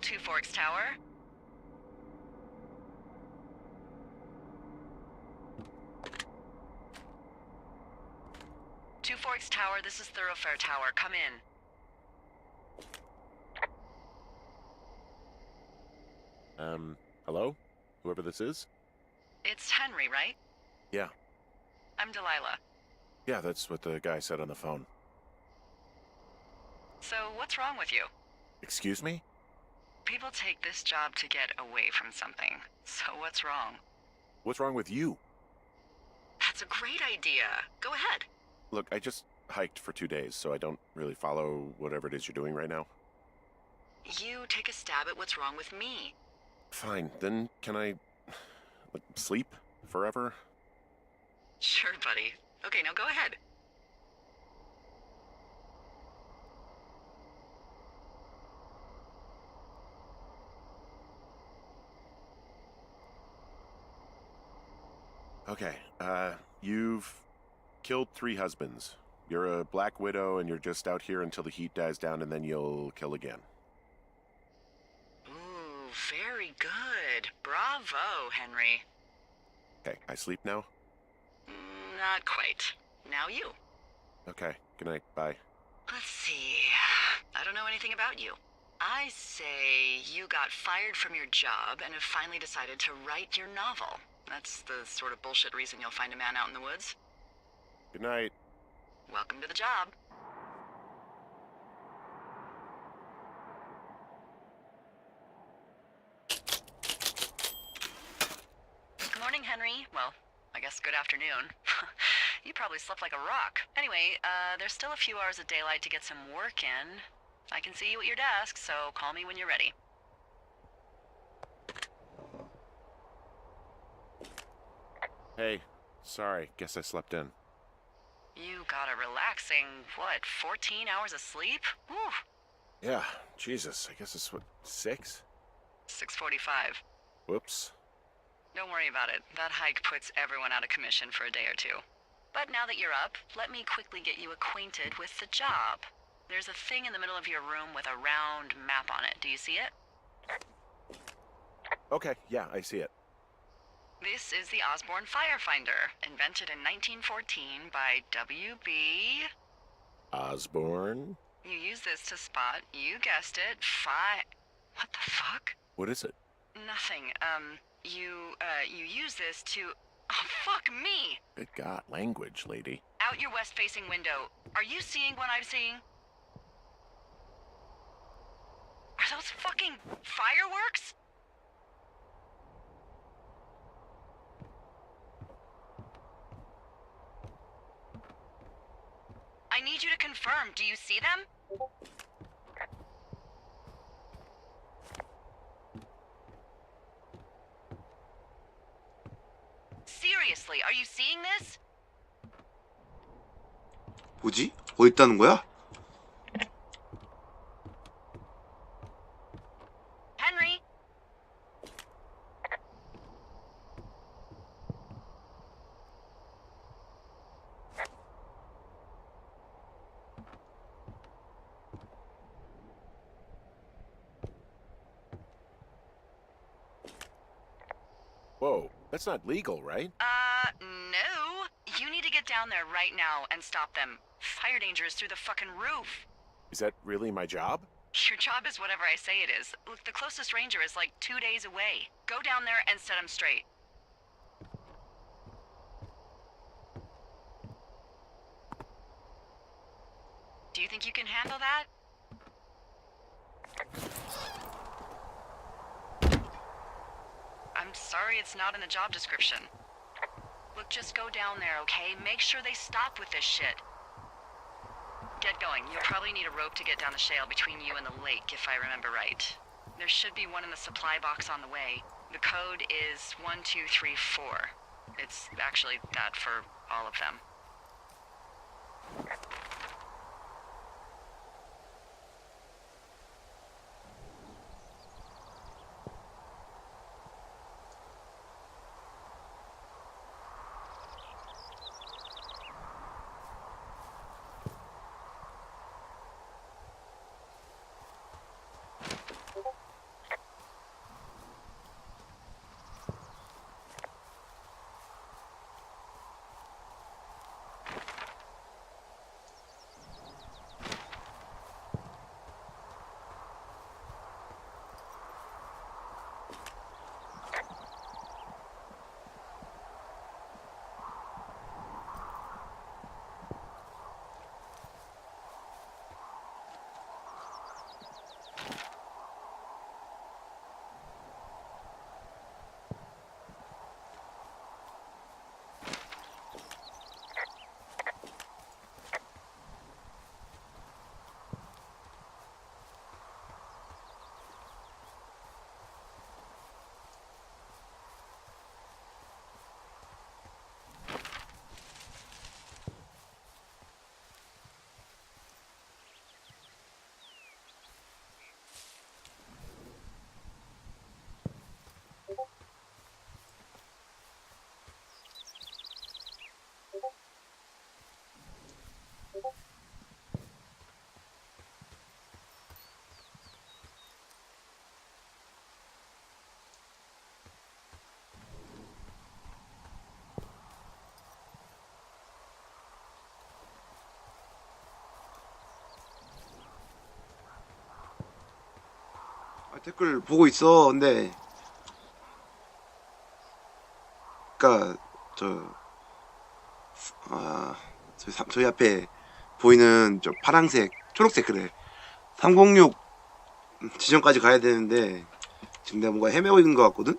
Two Forks Tower. Two Forks Tower, this is Thoroughfare Tower. Come in. Hello? Whoever this is? It's Henry, right? Yeah. I'm Delilah. Yeah, that's what the guy said on the phone. So, what's wrong with you? Excuse me? People take this job to get away from something. So what's wrong? What's wrong with you? That's a great idea. Go ahead. Look, I just hiked for 2 days, so I don't really follow whatever it is you're doing right now. You take a stab at what's wrong with me. Fine, then can I, sleep forever? Sure, buddy. Okay, now go ahead. Okay, you've killed 3 husbands. You're a black widow and you're just out here until the heat dies down and then you'll kill again. Ooh, very good. Bravo, Henry. Okay, I sleep now? Not quite. Now you. Okay, good night, bye. Let's see. I don't know anything about you. I say you got fired from your job and have finally decided to write your novel. That's the sort of bullshit reason you'll find a man out in the woods. Good night. Welcome to the job. Good morning, Henry. Well, I guess good afternoon. You probably slept like a rock. Anyway, there's still a few hours of daylight to get some work in. I can see you at your desk, so call me when you're ready. Hey, sorry, guess I slept in. You got a relaxing, 14 hours of sleep? Whew. Yeah, Jesus, I guess it's 6? 6:45. Whoops. Don't worry about it. That hike puts everyone out of commission for a day or two. But now that you're up, let me quickly get you acquainted with the job. There's a thing in the middle of your room with a round map on it. Do you see it? Okay, yeah, I see it. This is the Osborne Firefinder, invented in 1914 by W.B. Osborne? You use this to spot, you guessed it, What the fuck? What is it? Nothing. You use this to... Oh, fuck me! Good God, language, lady. Out your west-facing window. Are you seeing what I'm seeing? Are those fucking fireworks? I need you to confirm. Do you see them? Seriously, are you seeing this? 뭐지? 어디 있다는 거야? Henry? Whoa, that's not legal, right? No. You need to get down there right now and stop them. Fire danger is through the fucking roof. Is that really my job? Your job is whatever I say it is. Look, the closest ranger is like 2 days away. Go down there and set him straight. Do you think you can handle that? I'm sorry it's not in the job description. Look, just go down there, okay? Make sure they stop with this shit. Get going. You'll probably need a rope to get down the shale between you and the lake, if I remember right. There should be one in the supply box on the way. The code is 1234. It's actually that for all of them. 댓글 보고 있어. 근데 그니까 저희 앞에 보이는 저 파랑색, 초록색 그래. 306 지점까지 가야 되는데 지금 내가 뭔가 헤매고 있는 것 같거든.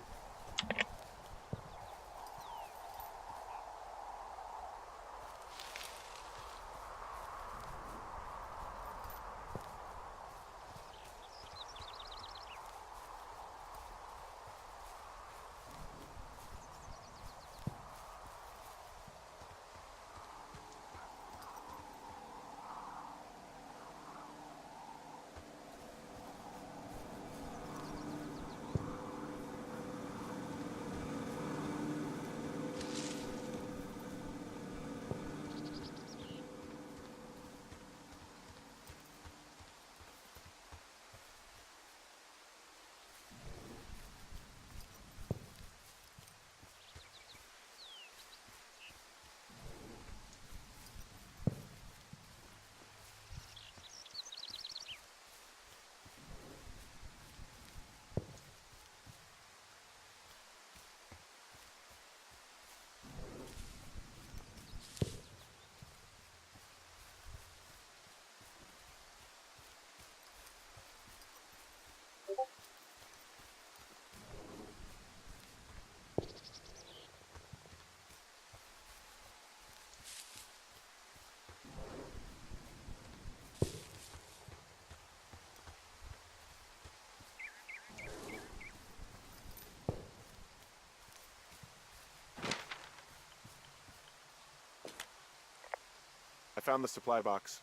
I found the supply box.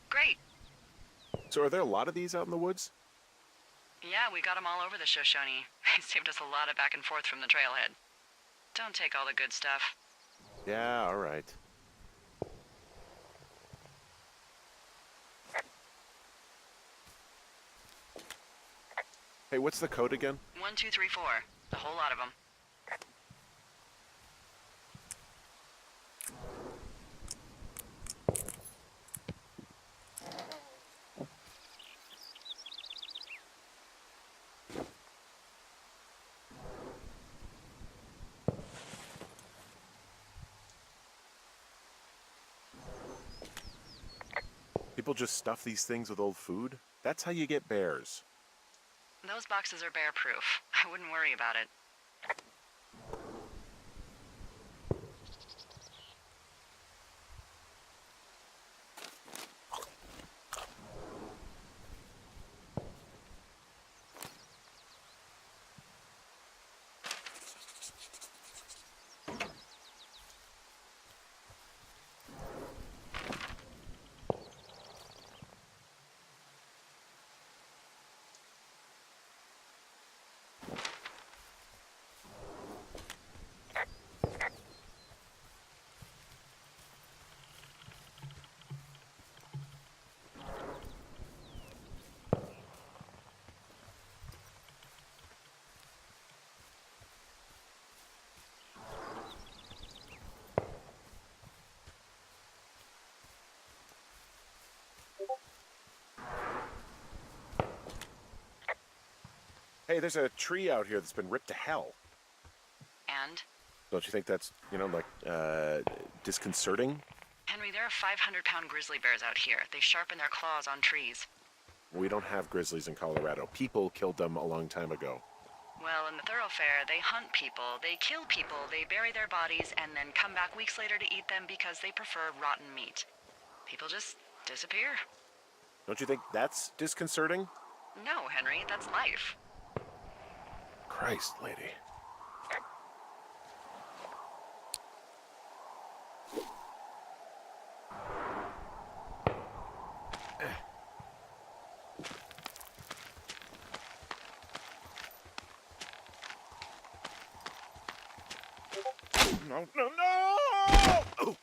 Great. So are there a lot of these out in the woods? Yeah, we got them all over the Shoshone. They saved us a lot of back and forth from the trailhead. Don't take all the good stuff. Yeah, all right. Hey, what's the code again? 1, 2, 3, 4. A whole lot of them. People just stuff these things with old food? That's how you get bears. Those boxes are bear-proof. I wouldn't worry about it. Hey, there's a tree out here that's been ripped to hell. And? Don't you think that's, disconcerting? Henry, there are 500-pound grizzly bears out here. They sharpen their claws on trees. We don't have grizzlies in Colorado. People killed them a long time ago. Well, in the thoroughfare, they hunt people, they kill people, they bury their bodies, and then come back weeks later to eat them because they prefer rotten meat. People just disappear. Don't you think that's disconcerting? No, Henry, that's life. Christ, lady. No, no, no! Oh.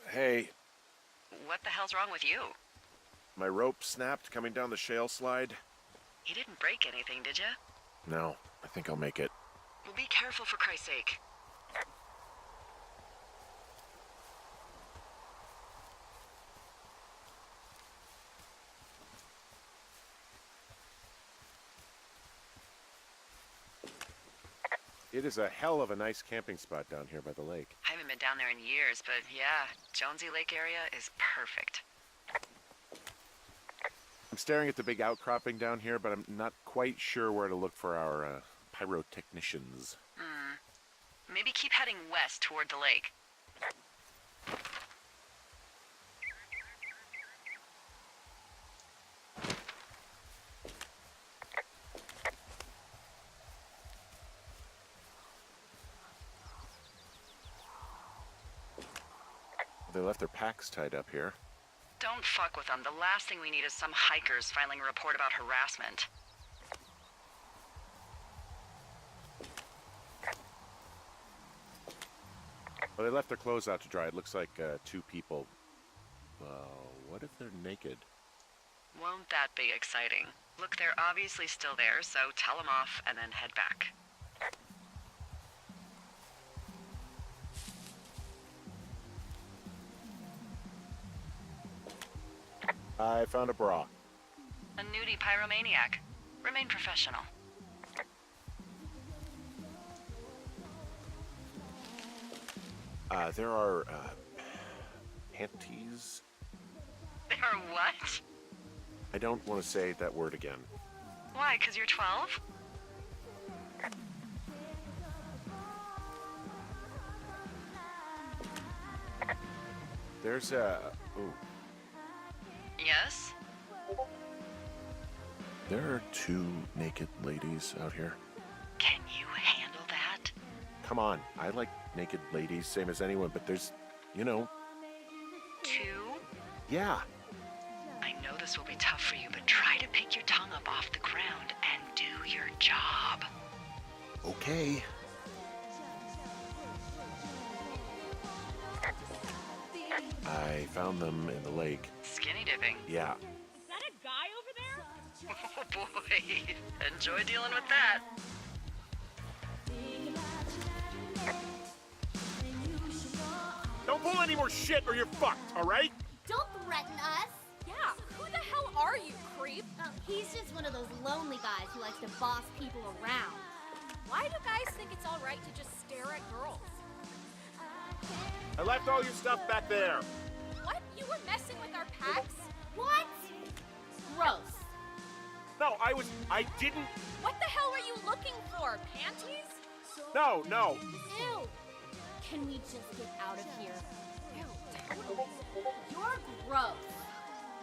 Hey, What the hell's wrong with you? my rope snapped coming down the shale slide. You didn't break anything, did you? No, I think I'll make it. Well, be careful for Christ's sake. It is a hell of a nice camping spot down here by the lake. I haven't been down there in years, but yeah, Jonesy Lake area is perfect. I'm staring at the big outcropping down here, but I'm not quite sure where to look for our pyrotechnicians. Maybe keep heading west toward the lake. They left their packs tied up here. Don't fuck with them. The last thing we need is some hikers filing a report about harassment. Well, they left their clothes out to dry. It looks like 2 people. What if they're naked? Won't that be exciting? Look, they're obviously still there, so tell them off and then head back. I found a bra. A nudie pyromaniac. Remain professional. There are panties. There are what? I don't want to say that word again. Why, 'cause you're 12? There's a... Ooh. Yes? There are 2 naked ladies out here. Can you handle that? Come on, I like naked ladies, same as anyone, but there's, you know... 2? Yeah. I know this will be tough for you, but try to pick your tongue up off the ground and do your job. Okay. I found them in the lake. Skinny dipping. Yeah. Is that a guy over there? Oh boy, enjoy dealing with that. Don't pull any more shit or you're fucked, alright? Don't threaten us. Yeah, who the hell are you, creep? He's just one of those lonely guys who likes to boss people around. Why do guys think it's alright to just stare at girls? I left all your stuff back there. What? You were messing with our packs? What? Gross. No, I didn't... What the hell are you looking for? Panties? No. Ew. Can we just get out of here? Ew, totally. You're gross.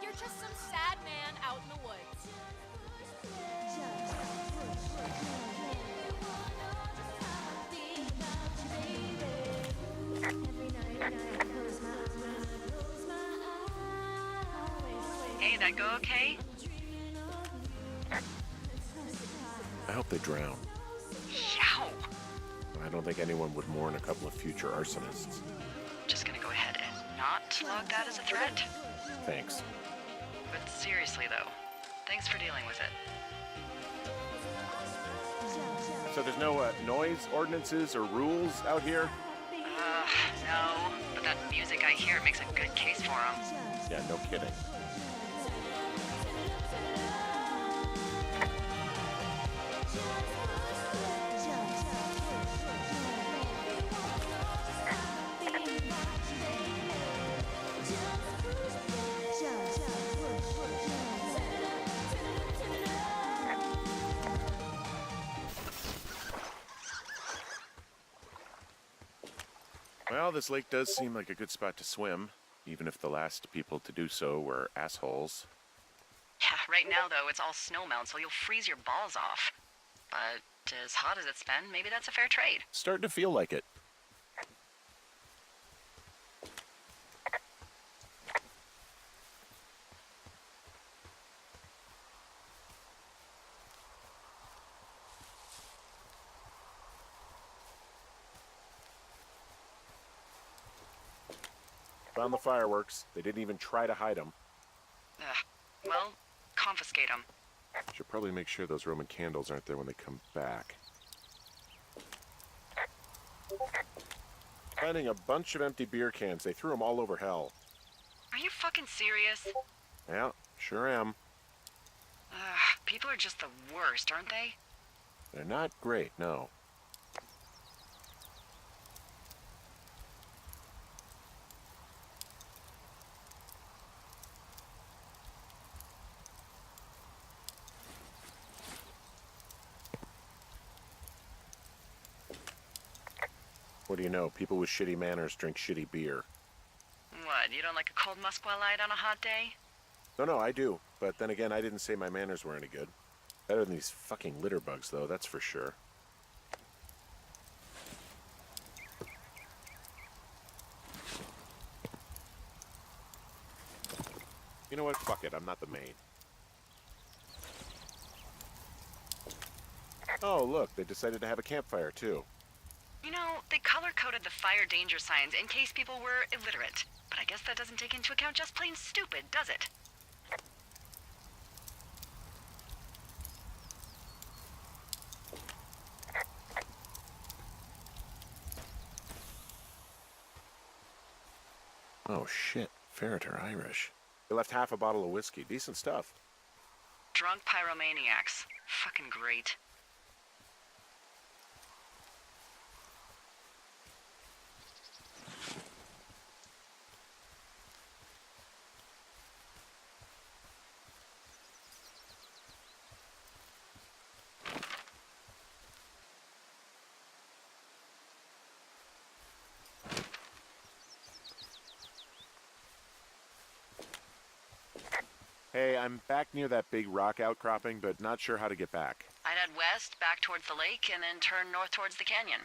You're just some sad man out in the woods. Hey, that go okay? I hope they drown. Yow! I don't think anyone would mourn a couple of future arsonists. Just gonna go ahead and not log that as a threat. Thanks. But seriously though, thanks for dealing with it. So there's no noise ordinances or rules out here? No. But that music I hear makes a good case for them. Yeah, no kidding. Well, this lake does seem like a good spot to swim, even if the last people to do so were assholes. Yeah, right now though, it's all snowmelt, so you'll freeze your balls off. But as hot as it's been, maybe that's a fair trade. Starting to feel like it. Found the fireworks. They didn't even try to hide them. Ugh. Well, confiscate them. Should probably make sure those Roman candles aren't there when they come back. Finding a bunch of empty beer cans. They threw them all over hell. Are you fucking serious? Yeah, sure am. Ugh, people are just the worst, aren't they? They're not great, no. What do you know? People with shitty manners drink shitty beer. What, you don't like a cold Musqua Light on a hot day? No, I do. But then again, I didn't say my manners were any good. Better than these fucking litter bugs, though, that's for sure. You know what? Fuck it, I'm not the main. Oh, look, they decided to have a campfire, too. You know, they color-coded the fire danger signs in case people were illiterate. But I guess that doesn't take into account just plain stupid, does it? Oh, shit. Ferret are Irish. They left half a bottle of whiskey. Decent stuff. Drunk pyromaniacs. Fucking great. Hey, I'm back near that big rock outcropping, but not sure how to get back. I'd head west, back towards the lake, and then turn north towards the canyon.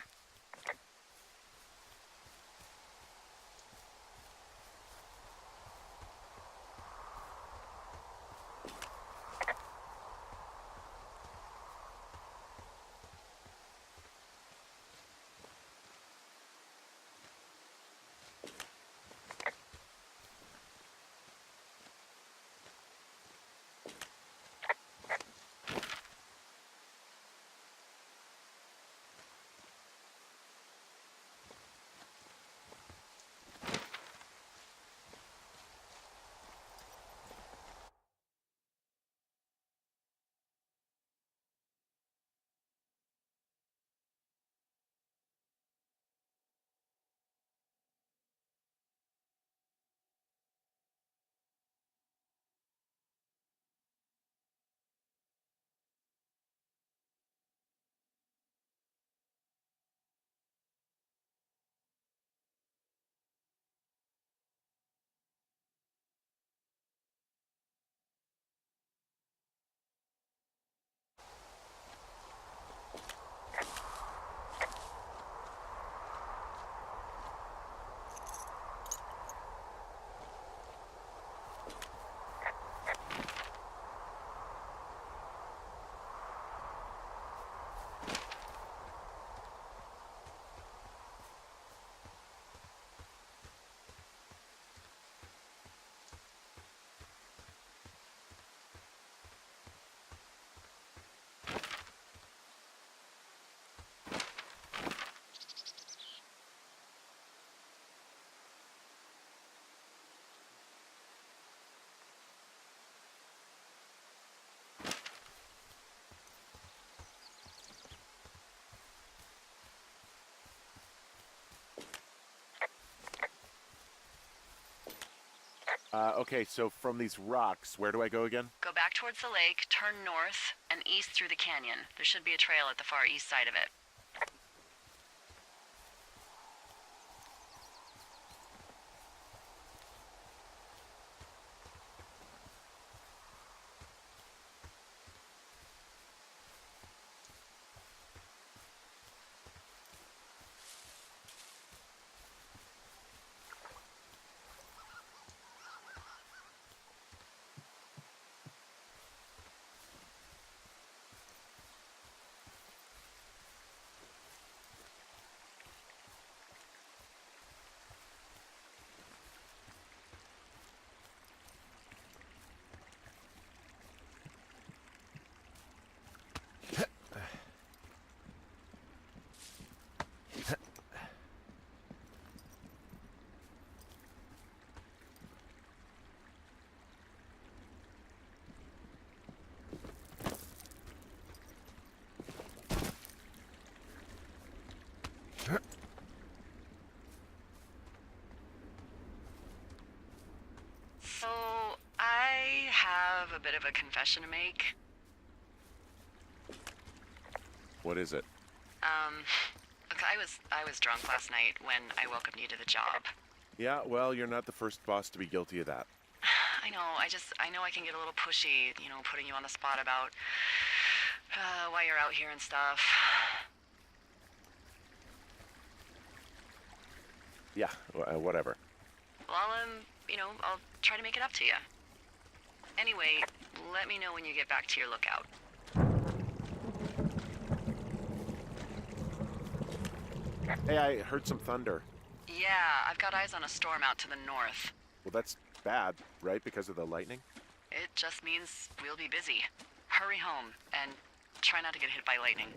Okay, so from these rocks, where do I go again? Go back towards the lake, turn north, and east through the canyon. There should be a trail at the far east side of it. bit of a confession to make. What is it? Look, I was drunk last night when I welcomed you to the job. Yeah, well, you're not the first boss to be guilty of that. I know, I know I can get a little pushy, putting you on the spot about why you're out here and stuff. Yeah, whatever. Well, I'll try to make it up to you. Anyway, let me know when you get back to your lookout. Hey, I heard some thunder. Yeah, I've got eyes on a storm out to the north. Well, that's bad, right? Because of the lightning? It just means we'll be busy. Hurry home, and try not to get hit by lightning.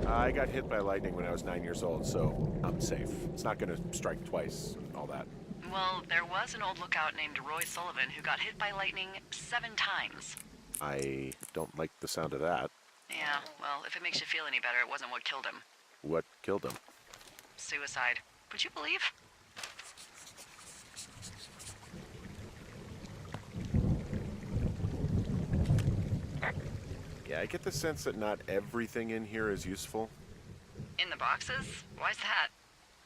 I got hit by lightning when I was 9 years old, so I'm safe. It's not gonna strike twice and all that. Well, there was an old lookout named Roy Sullivan who got hit by lightning 7 times. I don't like the sound of that. Yeah, well, if it makes you feel any better, it wasn't what killed him. What killed him? Suicide. Would you believe? Yeah, I get the sense that not everything in here is useful. In the boxes? Why's that?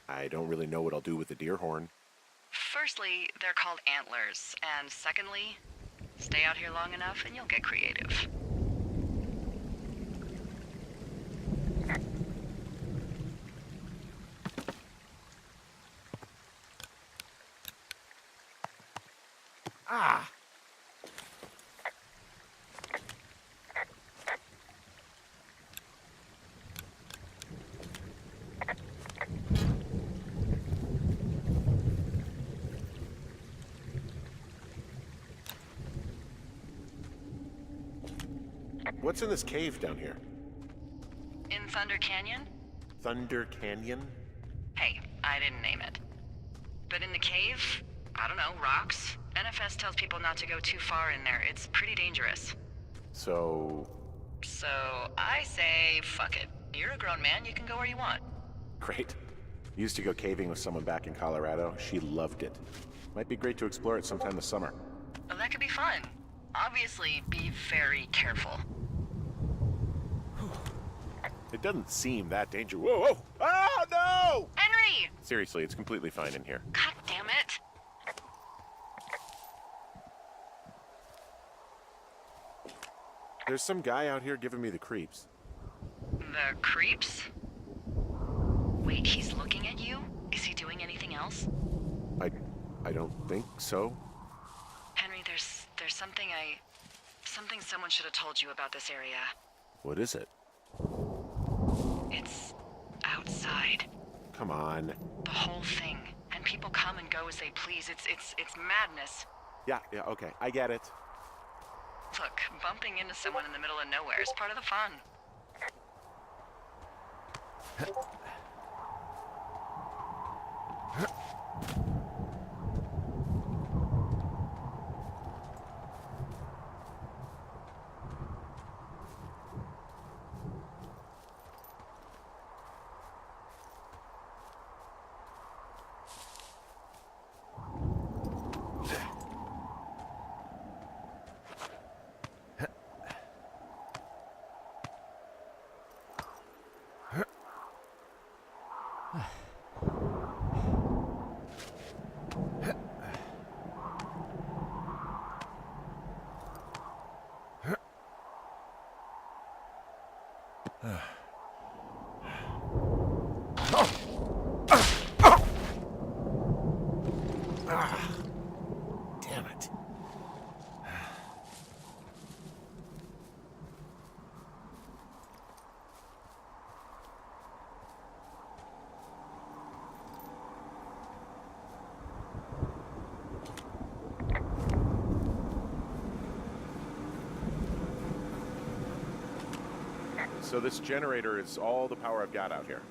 I don't really know what I'll do with the deer horn. Firstly, they're called antlers, and secondly, stay out here long enough and you'll get creative. Ah! What's in this cave down here? In Thunder Canyon? Thunder Canyon? Hey, I didn't name it. But in the cave, I don't know, rocks? NFS tells people not to go too far in there. It's pretty dangerous. So I say, fuck it. You're a grown man, you can go where you want. great. Used to go caving with someone back in Colorado. She loved it. Might be great to explore it sometime this summer. Well, that could be fun. Obviously, be very careful. It doesn't seem that dangerous. Whoa, whoa! Ah, no! Henry! Seriously, it's completely fine in here. God damn it! There's some guy out here giving me the creeps. The creeps? Wait, he's looking at you? Is he doing anything else? I don't think so. Henry, there's something someone should have told you about this area. What is it? It's outside. Come on. The whole thing. And people come and go as they please. It's madness. Yeah, okay. I get it. Look, bumping into someone in the middle of nowhere is part of the fun. Damn it. So this generator is all the power I've got out here.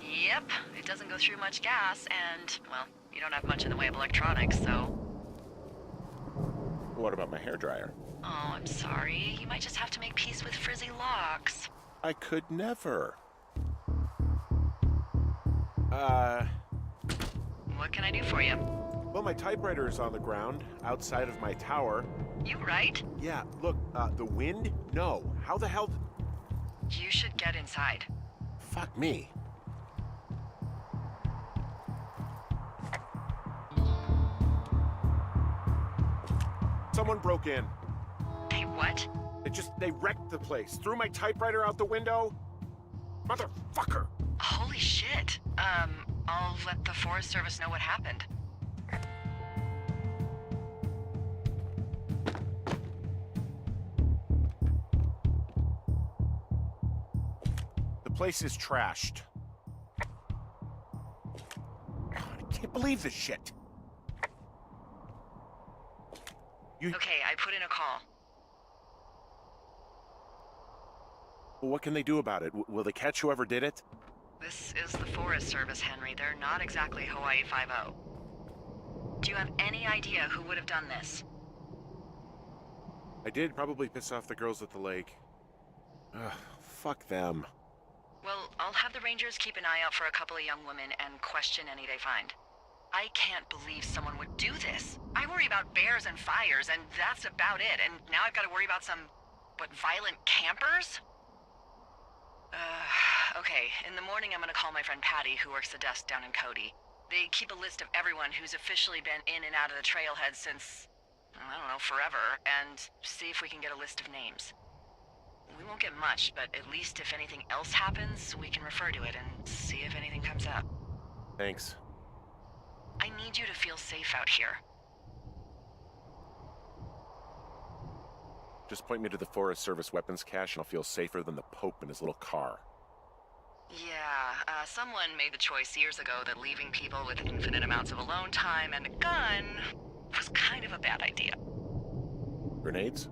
Yep, it doesn't go through much gas, and, well, you don't have much in the way of electronics, so... What about my hairdryer? Oh, I'm sorry. You might just have to make peace with frizzy locks. I could never. What can I do for you? Well, my typewriter is on the ground, outside of my tower. You right? Yeah, look, the wind? No. How the hell... You should get inside. Fuck me. Someone broke in. Hey, what? They wrecked the place. Threw my typewriter out the window. Motherfucker! Holy shit. I'll let the Forest Service know what happened. The place is trashed. I can't believe this shit. Okay, I put in a call. Well, what can they do about it? Will they catch whoever did it? This is the Forest Service, Henry. They're not exactly Hawaii Five-0. Do you have any idea who would have done this? I did probably piss off the girls at the lake. Ugh, fuck them. Well, I'll have the Rangers keep an eye out for a couple of young women and question any they find. I can't believe someone would do this. I worry about bears and fires, and that's about it. And now I've got to worry about some, violent campers? Okay, in the morning I'm gonna call my friend Patty, who works the desk down in Cody. They keep a list of everyone who's officially been in and out of the trailhead since, I don't know, forever, and see if we can get a list of names. We won't get much, but at least if anything else happens, we can refer to it and see if anything comes up. Thanks. I need you to feel safe out here. Just point me to the Forest Service weapons cache and I'll feel safer than the Pope in his little car. Yeah, someone made the choice years ago that leaving people with infinite amounts of alone time and a gun was kind of a bad idea. Grenades?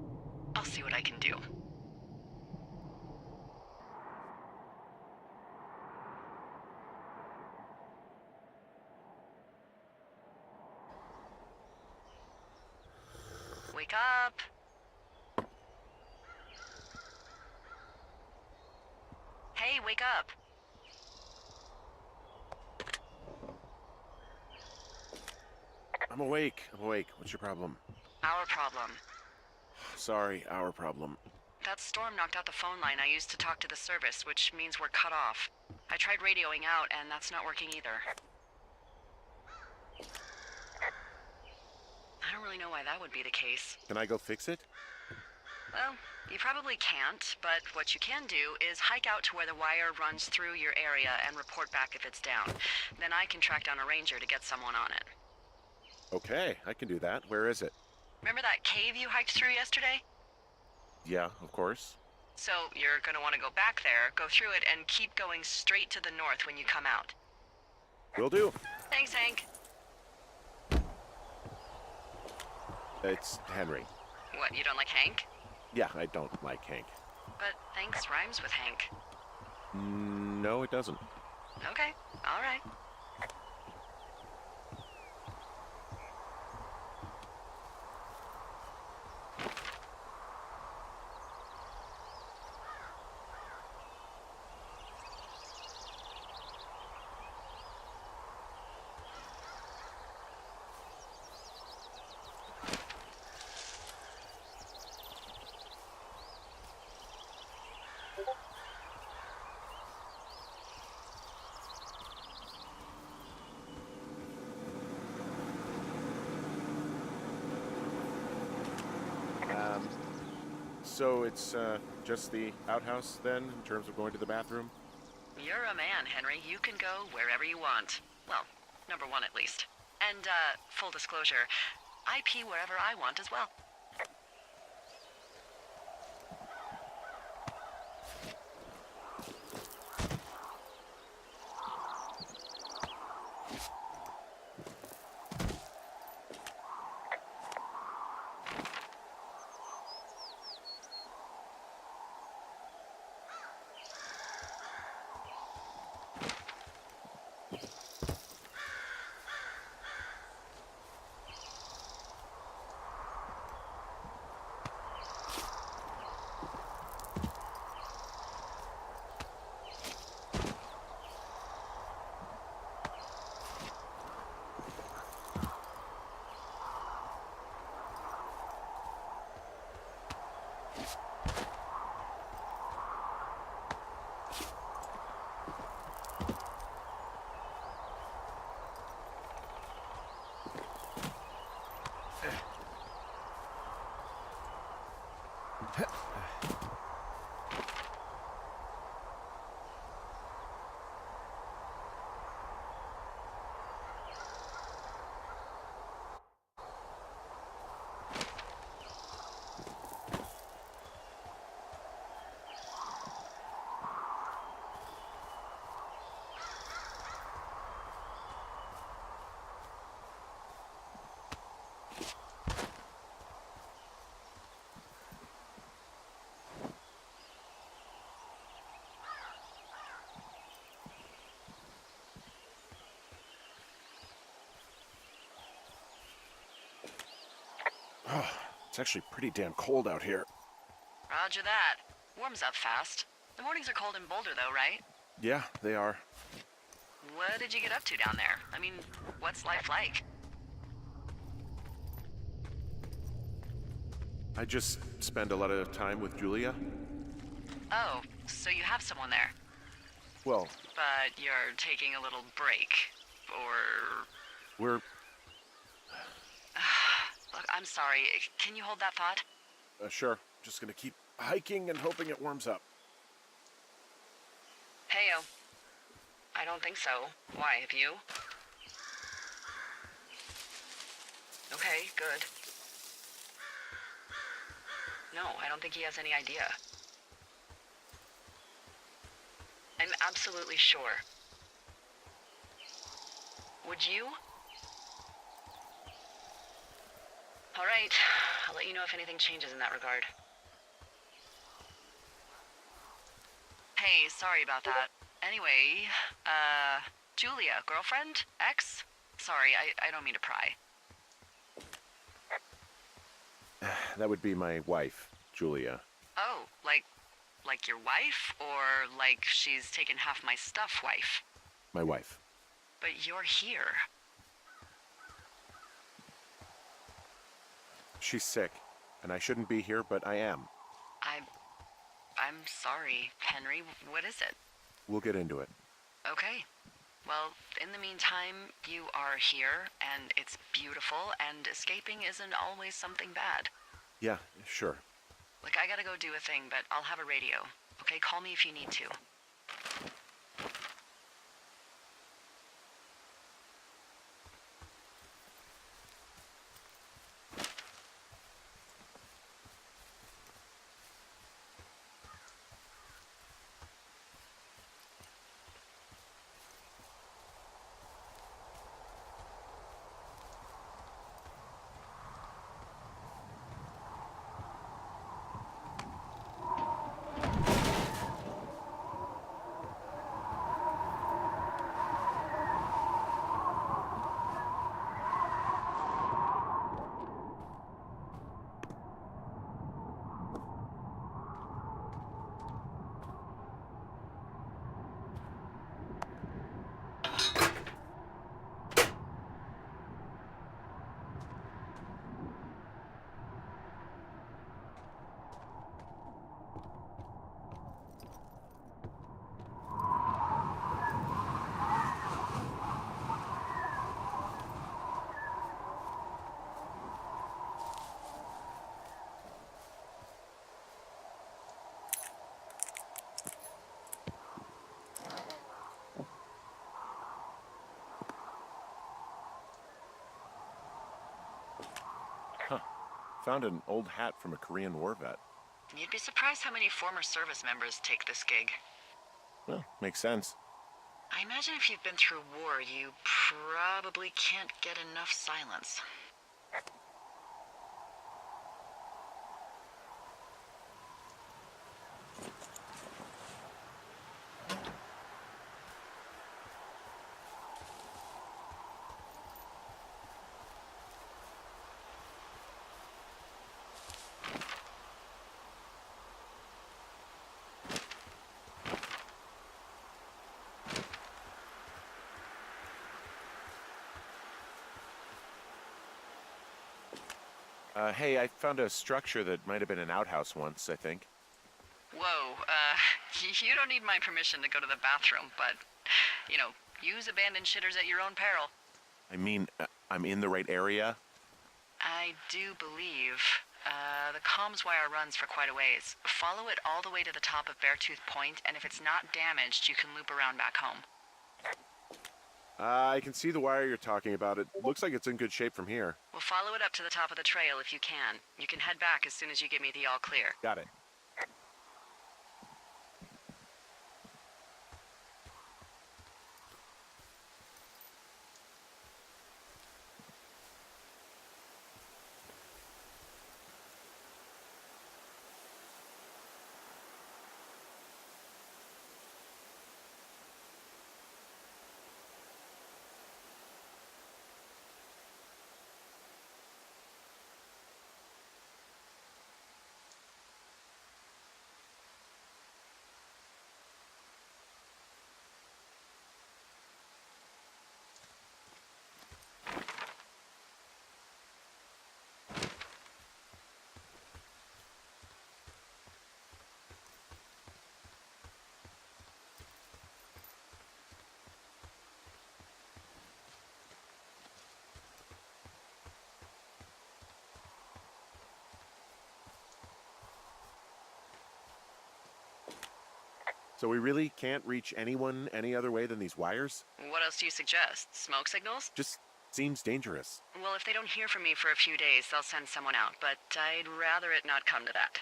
I'll see what I can do. Wake up! Hey, wake up! I'm awake. What's your problem? Our problem. Sorry, our problem. That storm knocked out the phone line I used to talk to the service, which means we're cut off. I tried radioing out, and that's not working either. I don't really know why that would be the case. Can I go fix it? Well, you probably can't, but what you can do is hike out to where the wire runs through your area and report back if it's down. Then I can track down a ranger to get someone on it. Okay, I can do that. Where is it? Remember that cave you hiked through yesterday? Yeah, of course. So you're gonna want to go back there, go through it, and keep going straight to the north when you come out. Will do. Thanks, Hank. It's Henry. What, you don't like Hank? Yeah, I don't like Hank. But thanks rhymes with Hank. No, it doesn't. Okay, all right. So it's just the outhouse then, in terms of going to the bathroom? You're a man, Henry. You can go wherever you want. Well, number one at least. And, full disclosure, I pee wherever I want as well. It's actually pretty damn cold out here. Roger that. Warms up fast. The mornings are cold in Boulder, though, right? Yeah, they are. What did you get up to down there? I mean, what's life like? I just spend a lot of time with Julia. Oh, so you have someone there. Well, But you're taking a little break. Or... we're... Look, I'm sorry. Can you hold that thought? sure. Just gonna keep hiking and hoping it warms up. Heyo. I don't think so. Why, have you? Okay, good. No, I don't think he has any idea. I'm absolutely sure. Would you? All right. I'll let you know if anything changes in that regard. Hey, sorry about that. Anyway, Julia, girlfriend? Ex? Sorry, I don't mean to pry. That would be my wife, Julia. Oh, like your wife? Or like she's taken half my stuff wife? My wife. But you're here. She's sick, and I shouldn't be here, but I am. I'm sorry, Henry. What is it? We'll get into it. Okay. Well, in the meantime, you are here, and it's beautiful, and escaping isn't always something bad. Yeah, sure. Like, I gotta go do a thing, but I'll have a radio. Okay, call me if you need to. Found an old hat from a Korean War vet. You'd be surprised how many former service members take this gig. Well, makes sense. I imagine if you've been through war, you probably can't get enough silence. Hey, I found a structure that might have been an outhouse once, I think. Whoa, you don't need my permission to go to the bathroom, but, use abandoned shitters at your own peril. I mean, I'm in the right area? I do believe The comms wire runs for quite a ways. Follow it all the way to the top of Beartooth Point, and if it's not damaged, you can loop around back home. I can see the wire you're talking about. It looks like it's in good shape from here. We'll follow it up to the top of the trail if you can. You can head back as soon as you give me the all clear. Got it. So we really can't reach anyone any other way than these wires? What else do you suggest? Smoke signals? Just seems dangerous. Well, if they don't hear from me for a few days, they'll send someone out, but I'd rather it not come to that.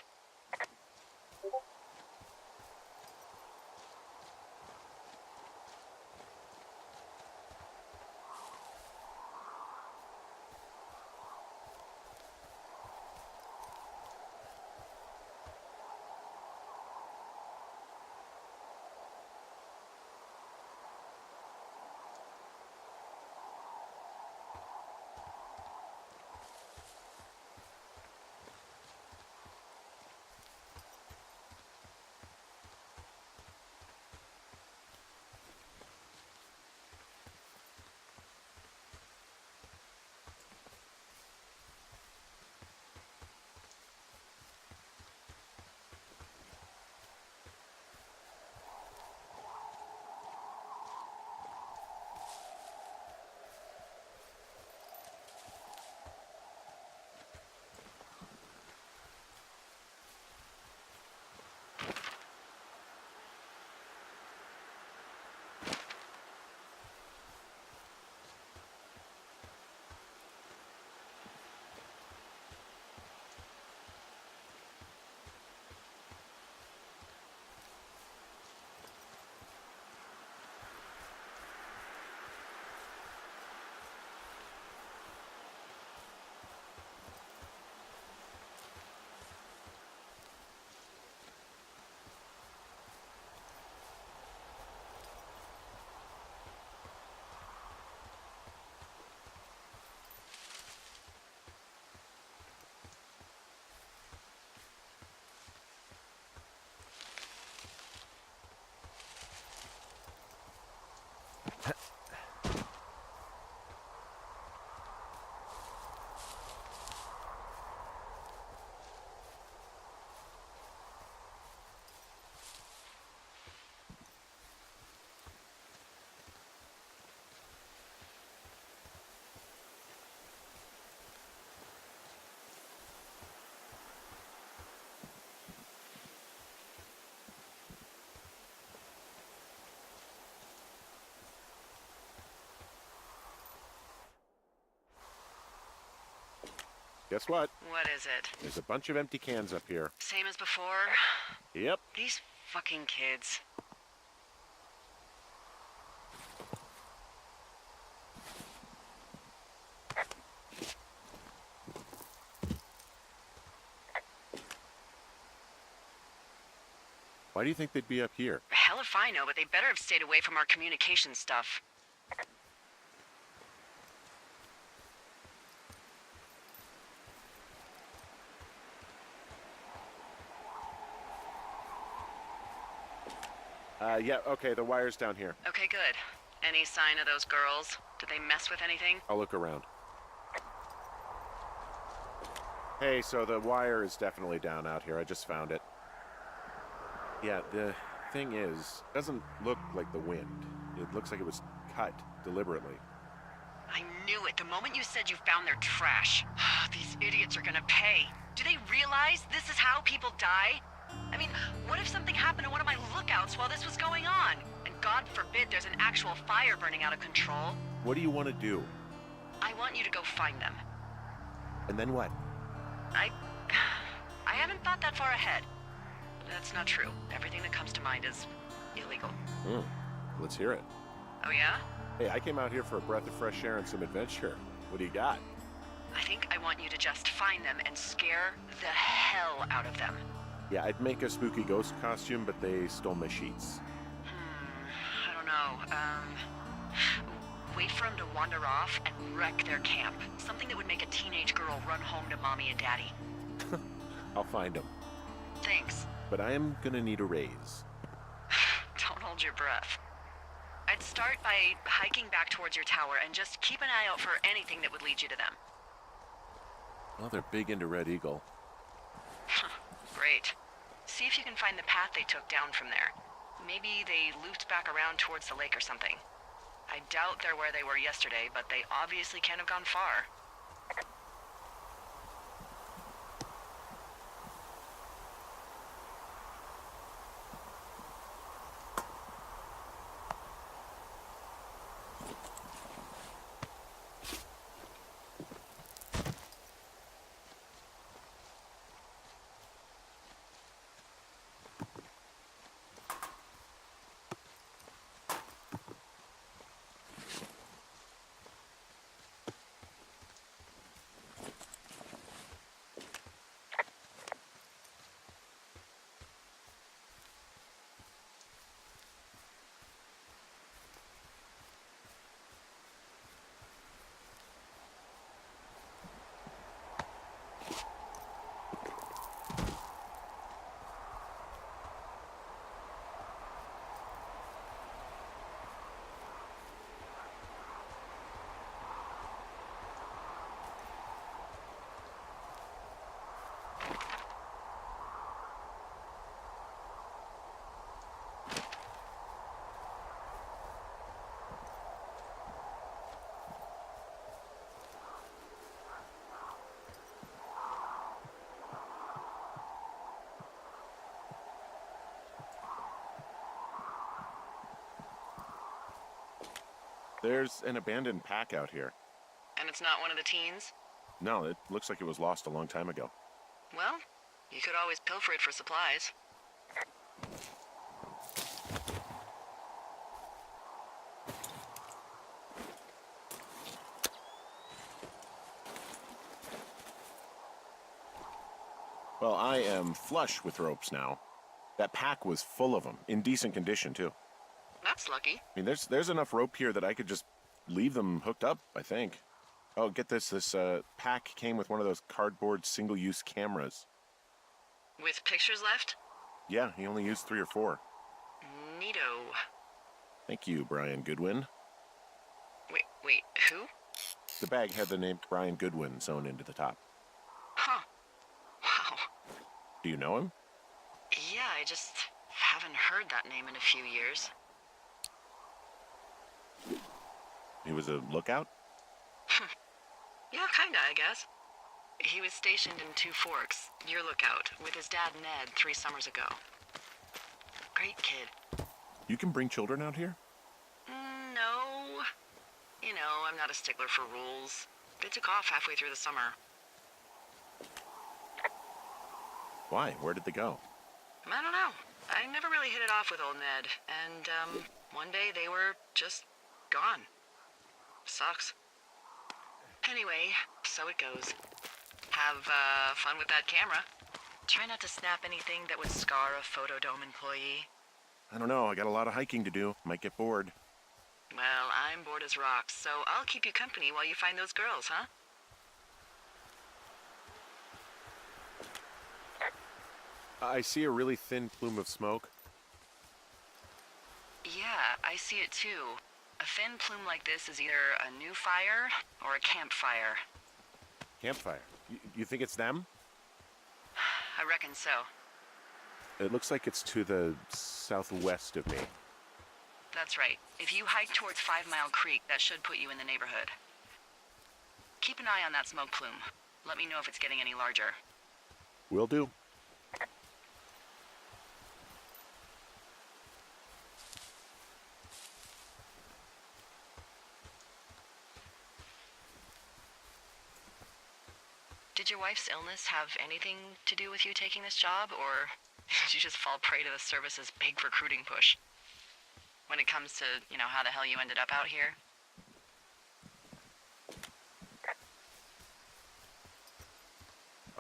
Guess what? What is it? There's a bunch of empty cans up here. Same as before? Yep. These fucking kids. Why do you think they'd be up here? Hell if I know, but they better have stayed away from our communication stuff. Yeah, okay, the wire's down here. Okay, good. Any sign of those girls? Did they mess with anything? I'll look around. Hey, so the wire is definitely down out here. I just found it. Yeah, the thing is, it doesn't look like the wind. It looks like it was cut deliberately. I knew it the moment you said you found their trash. These idiots are gonna pay. Do they realize this is how people die? I mean, what if something happened to one of my lookouts while this was going on? And God forbid there's an actual fire burning out of control. What do you want to do? I want you to go find them. And then what? I haven't thought that far ahead. That's not true. Everything that comes to mind is illegal. Let's hear it. Oh yeah? Hey, I came out here for a breath of fresh air and some adventure. What do you got? I think I want you to just find them and scare the hell out of them. Yeah, I'd make a spooky ghost costume, but they stole my sheets. I don't know. Wait for them to wander off and wreck their camp. Something that would make a teenage girl run home to mommy and daddy. I'll find them. Thanks. But I am gonna need a raise. Don't hold your breath. I'd start by hiking back towards your tower and just keep an eye out for anything that would lead you to them. Well, they're big into Red Eagle. Great. See if you can find the path they took down from there. Maybe they looped back around towards the lake or something. I doubt they're where they were yesterday, but they obviously can't have gone far. There's an abandoned pack out here. And it's not one of the teens? No, it looks like it was lost a long time ago. Well, you could always pilfer it for supplies. Well, I am flush with ropes now. That pack was full of them, in decent condition, too. That's lucky. I mean, there's enough rope here that I could just leave them hooked up, I think. Oh, get this. This pack came with one of those cardboard single-use cameras. With pictures left? Yeah, he only used 3 or 4. Neato. Thank you, Brian Goodwin. Wait, who? The bag had the name Brian Goodwin sewn into the top. Huh. Wow. Do you know him? Yeah, I just haven't heard that name in a few years. He was a lookout? Yeah, kinda, I guess. He was stationed in Two Forks, your lookout, with his dad Ned 3 summers ago. Great kid. You can bring children out here? No. You know, I'm not a stickler for rules. They took off halfway through the summer. Why? Where did they go? I don't know. I never really hit it off with old Ned, and, one day they were just gone. Sucks. Anyway, so it goes. Have, fun with that camera. Try not to snap anything that would scar a Photodome employee. I don't know. I got a lot of hiking to do. Might get bored. Well, I'm bored as rocks, so I'll keep you company while you find those girls, huh? I see a really thin plume of smoke. Yeah, I see it too. A thin plume like this is either a new fire or a campfire. Campfire. You think it's them? I reckon so. It looks like it's to the southwest of me. That's right. If you hike towards 5 Mile Creek, that should put you in the neighborhood. keep an eye on that smoke plume. Let me know if it's getting any larger. Will do. Did your wife's illness have anything to do with you taking this job, or did you just fall prey to the service's big recruiting push? When it comes to, how the hell you ended up out here?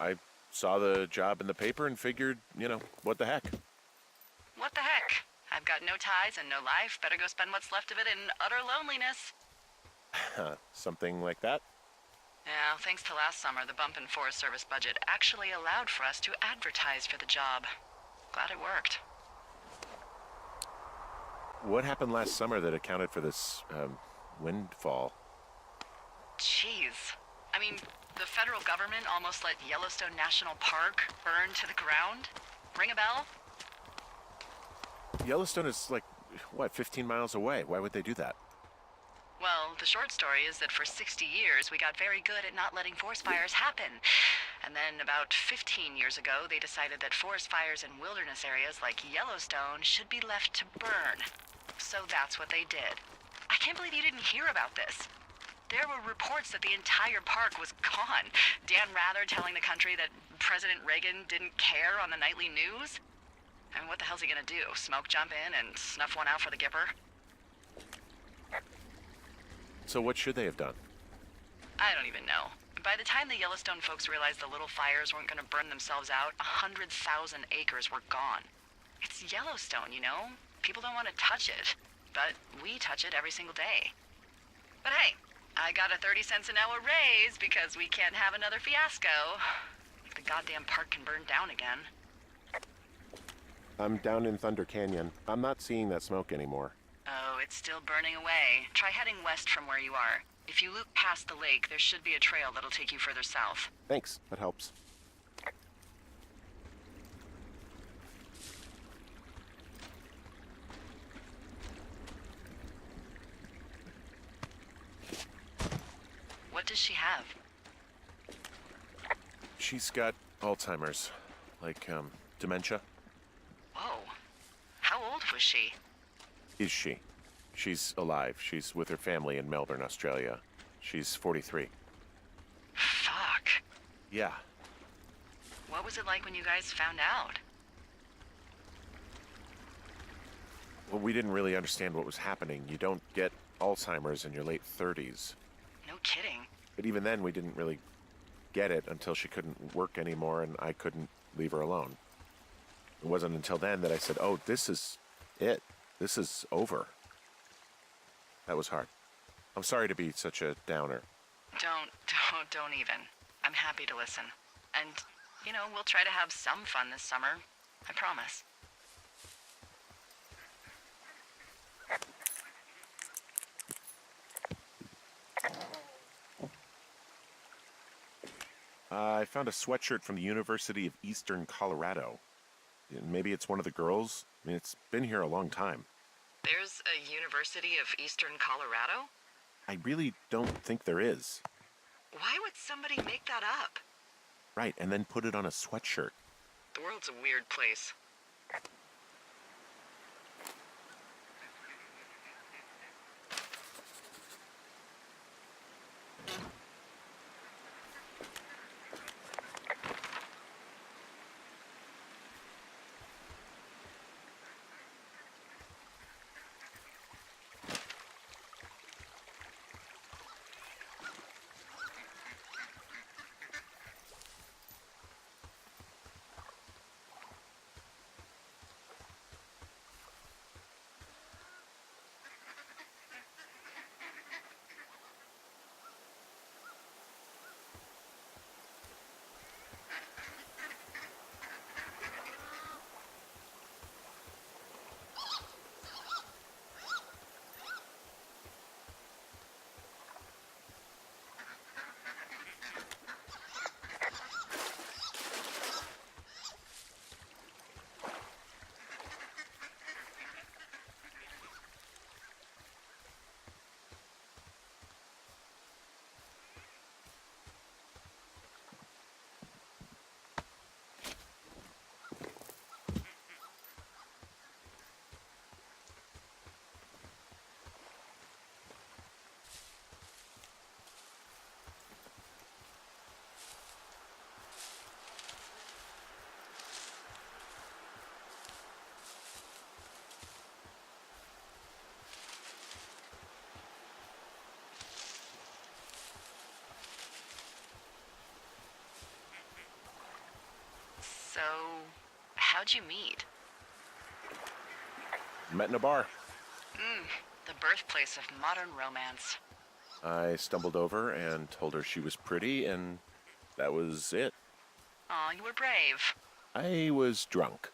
I saw the job in the paper and figured, what the heck? What the heck? I've got no ties and no life. Better go spend what's left of it in utter loneliness. Something like that? Yeah, thanks to last summer, the bump in Forest Service budget actually allowed for us to advertise for the job. Glad it worked. What happened last summer that accounted for this, windfall? Jeez. I mean, the federal government almost let Yellowstone National Park burn to the ground? Ring a bell? Yellowstone is 15 miles away. Why would they do that? Well, the short story is that for 60 years, we got very good at not letting forest fires happen. And then about 15 years ago, they decided that forest fires in wilderness areas like Yellowstone should be left to burn. So that's what they did. I can't believe you didn't hear about this. There were reports that the entire park was gone. Dan Rather telling the country that President Reagan didn't care on the nightly news. I mean, what the hell's he gonna do? Smoke jump in and snuff one out for the Gipper? So what should they have done? I don't even know. By the time the Yellowstone folks realized the little fires weren't gonna burn themselves out, 100,000 acres were gone. It's Yellowstone, People don't want to touch it. But we touch it every single day. But hey, I got a 30 cents an hour raise because we can't have another fiasco. The goddamn park can burn down again. I'm down in Thunder Canyon. I'm not seeing that smoke anymore. Oh, it's still burning away. Try heading west from where you are. If you loop past the lake, there should be a trail that'll take you further south. Thanks, that helps. What does she have? She's got Alzheimer's. Dementia. Whoa. How old was she? Is she? She's alive. She's with her family in Melbourne, Australia. She's 43. Fuck. Yeah. What was it like when you guys found out? Well, we didn't really understand what was happening. You don't get Alzheimer's in your late 30s. No kidding. But even then, we didn't really get it until she couldn't work anymore and I couldn't leave her alone. It wasn't until then that I said, oh, this is it. This is over. That was hard. I'm sorry to be such a downer. Don't even. I'm happy to listen. And, we'll try to have some fun this summer. I promise. I found a sweatshirt from the University of Eastern Colorado. Maybe it's one of the girls. I mean, it's been here a long time. There's a University of Eastern Colorado? I really don't think there is. Why would somebody make that up? Right, and then put it on a sweatshirt. The world's a weird place. how'd you meet? Met in a bar. The birthplace of modern romance. I stumbled over and told her she was pretty, and that was it. Aw, you were brave. I was drunk.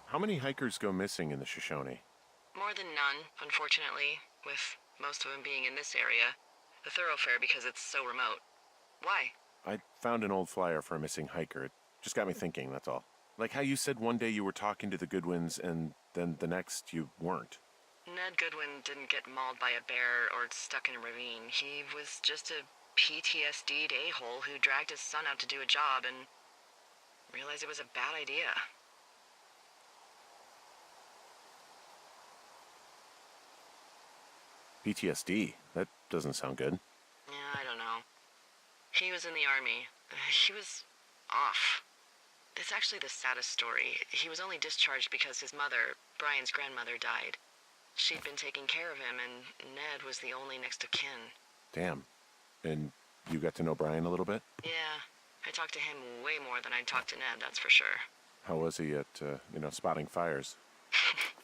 How many hikers go missing in the Shoshone? More than none, unfortunately, with most of them being in this area. The thoroughfare because it's so remote. Why? I found an old flyer for a missing hiker. It just got me thinking, that's all. Like how you said one day you were talking to the Goodwins and then the next you weren't. Ned Goodwin didn't get mauled by a bear or stuck in a ravine. He was just a PTSD'd a-hole who dragged his son out to do a job and realized it was a bad idea. PTSD? That doesn't sound good. Yeah, I don't know. He was in the army. He was off. It's actually the saddest story. He was only discharged because his mother, Brian's grandmother, died. She'd been taking care of him, and Ned was the only next of kin. Damn. And you got to know Brian a little bit? Yeah, I talked to him way more than I'd talked to Ned, that's for sure. How was he at, spotting fires?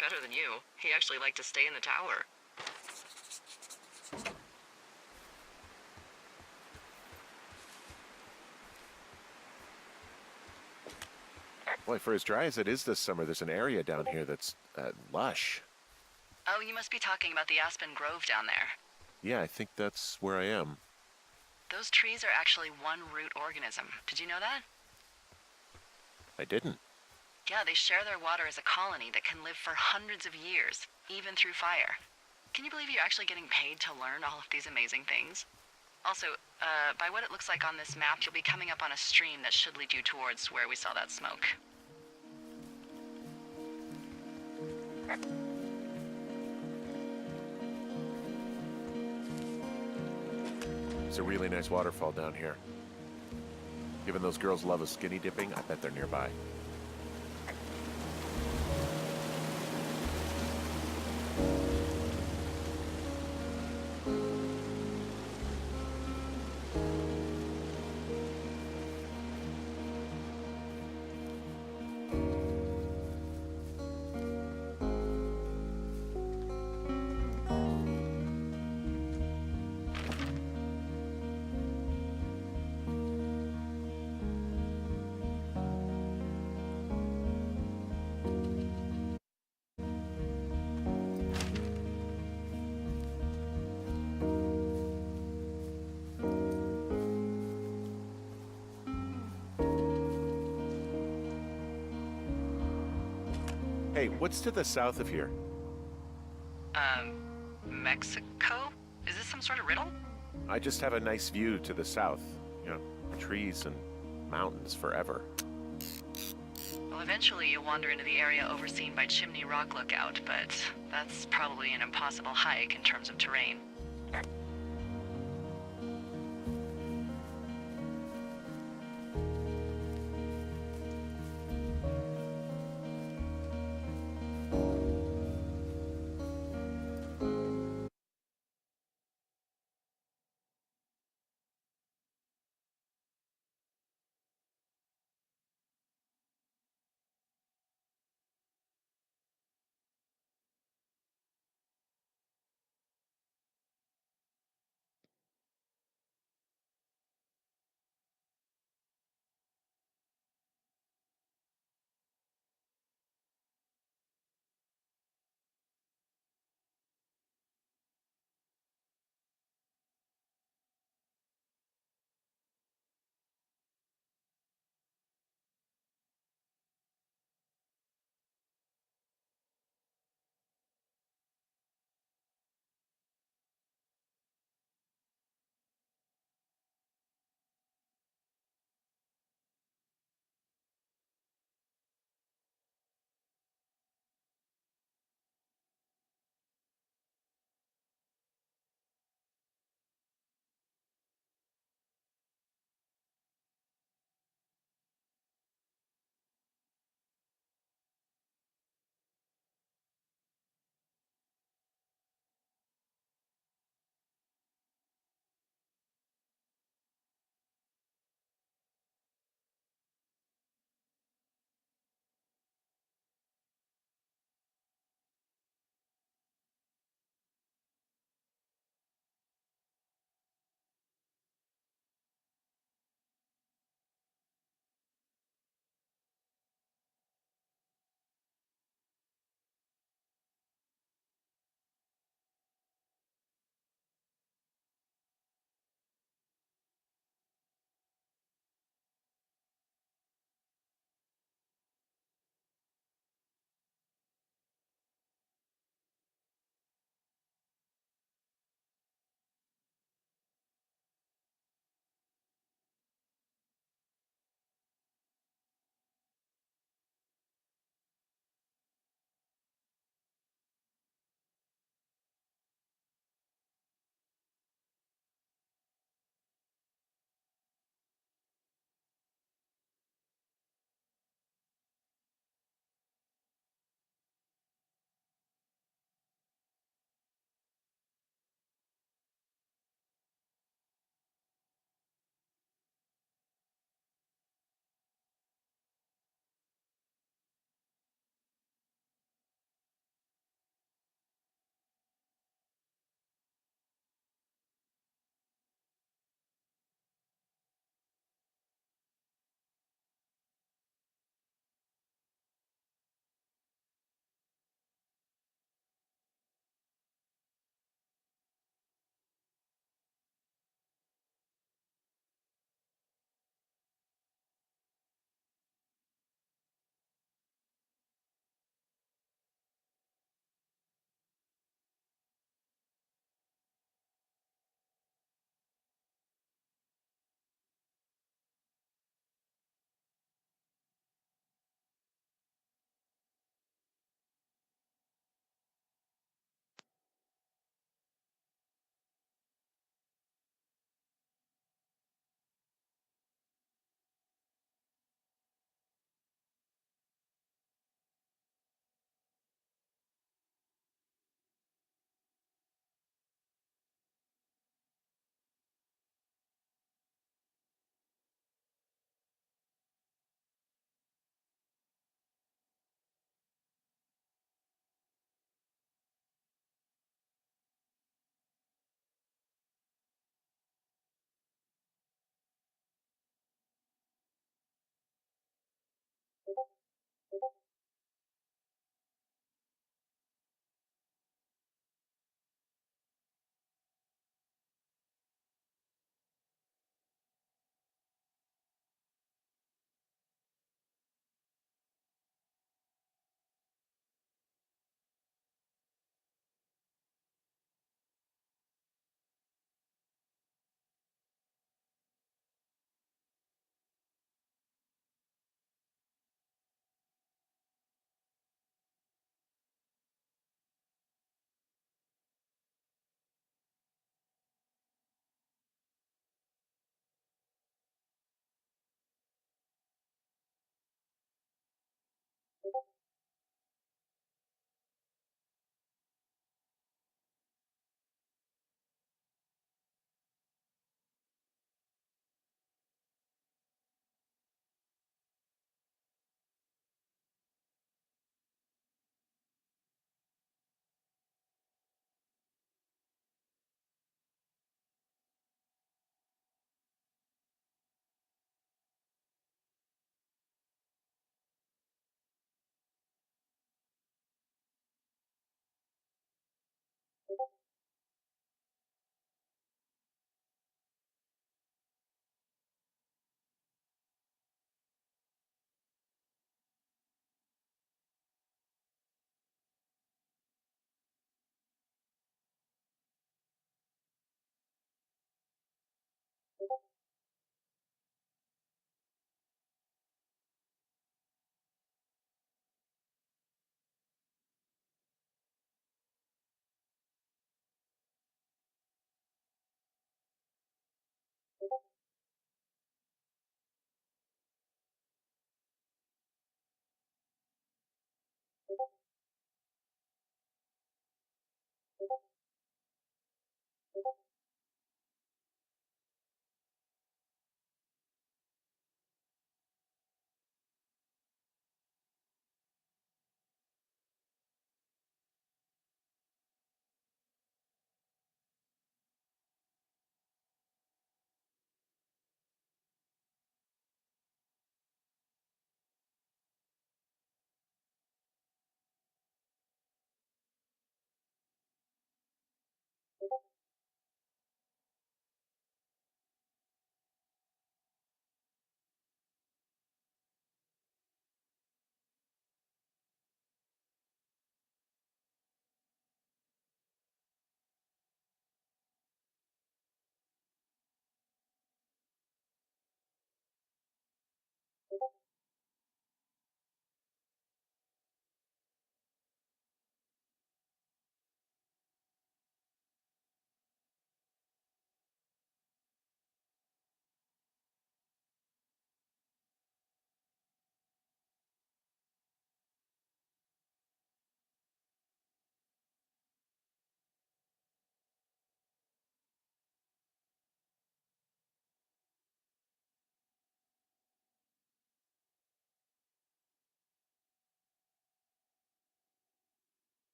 Better than you. He actually liked to stay in the tower. Boy, for as dry as it is this summer, there's an area down here that's lush. Oh, you must be talking about the Aspen Grove down there. Yeah, I think that's where I am. Those trees are actually one root organism. Did you know that? I didn't. Yeah, they share their water as a colony that can live for hundreds of years, even through fire. Can you believe you're actually getting paid to learn all of these amazing things? Also, by what it looks like on this map, you'll be coming up on a stream that should lead you towards where we saw that smoke. There's a really nice waterfall down here. Given those girls love a skinny dipping, I bet they're nearby. Hey, what's to the south of here? Mexico? Is this some sort of riddle? I just have a nice view to the south. You know, trees and mountains forever. Well, eventually you'll wander into the area overseen by Chimney Rock Lookout, but that's probably an impossible hike in terms of terrain.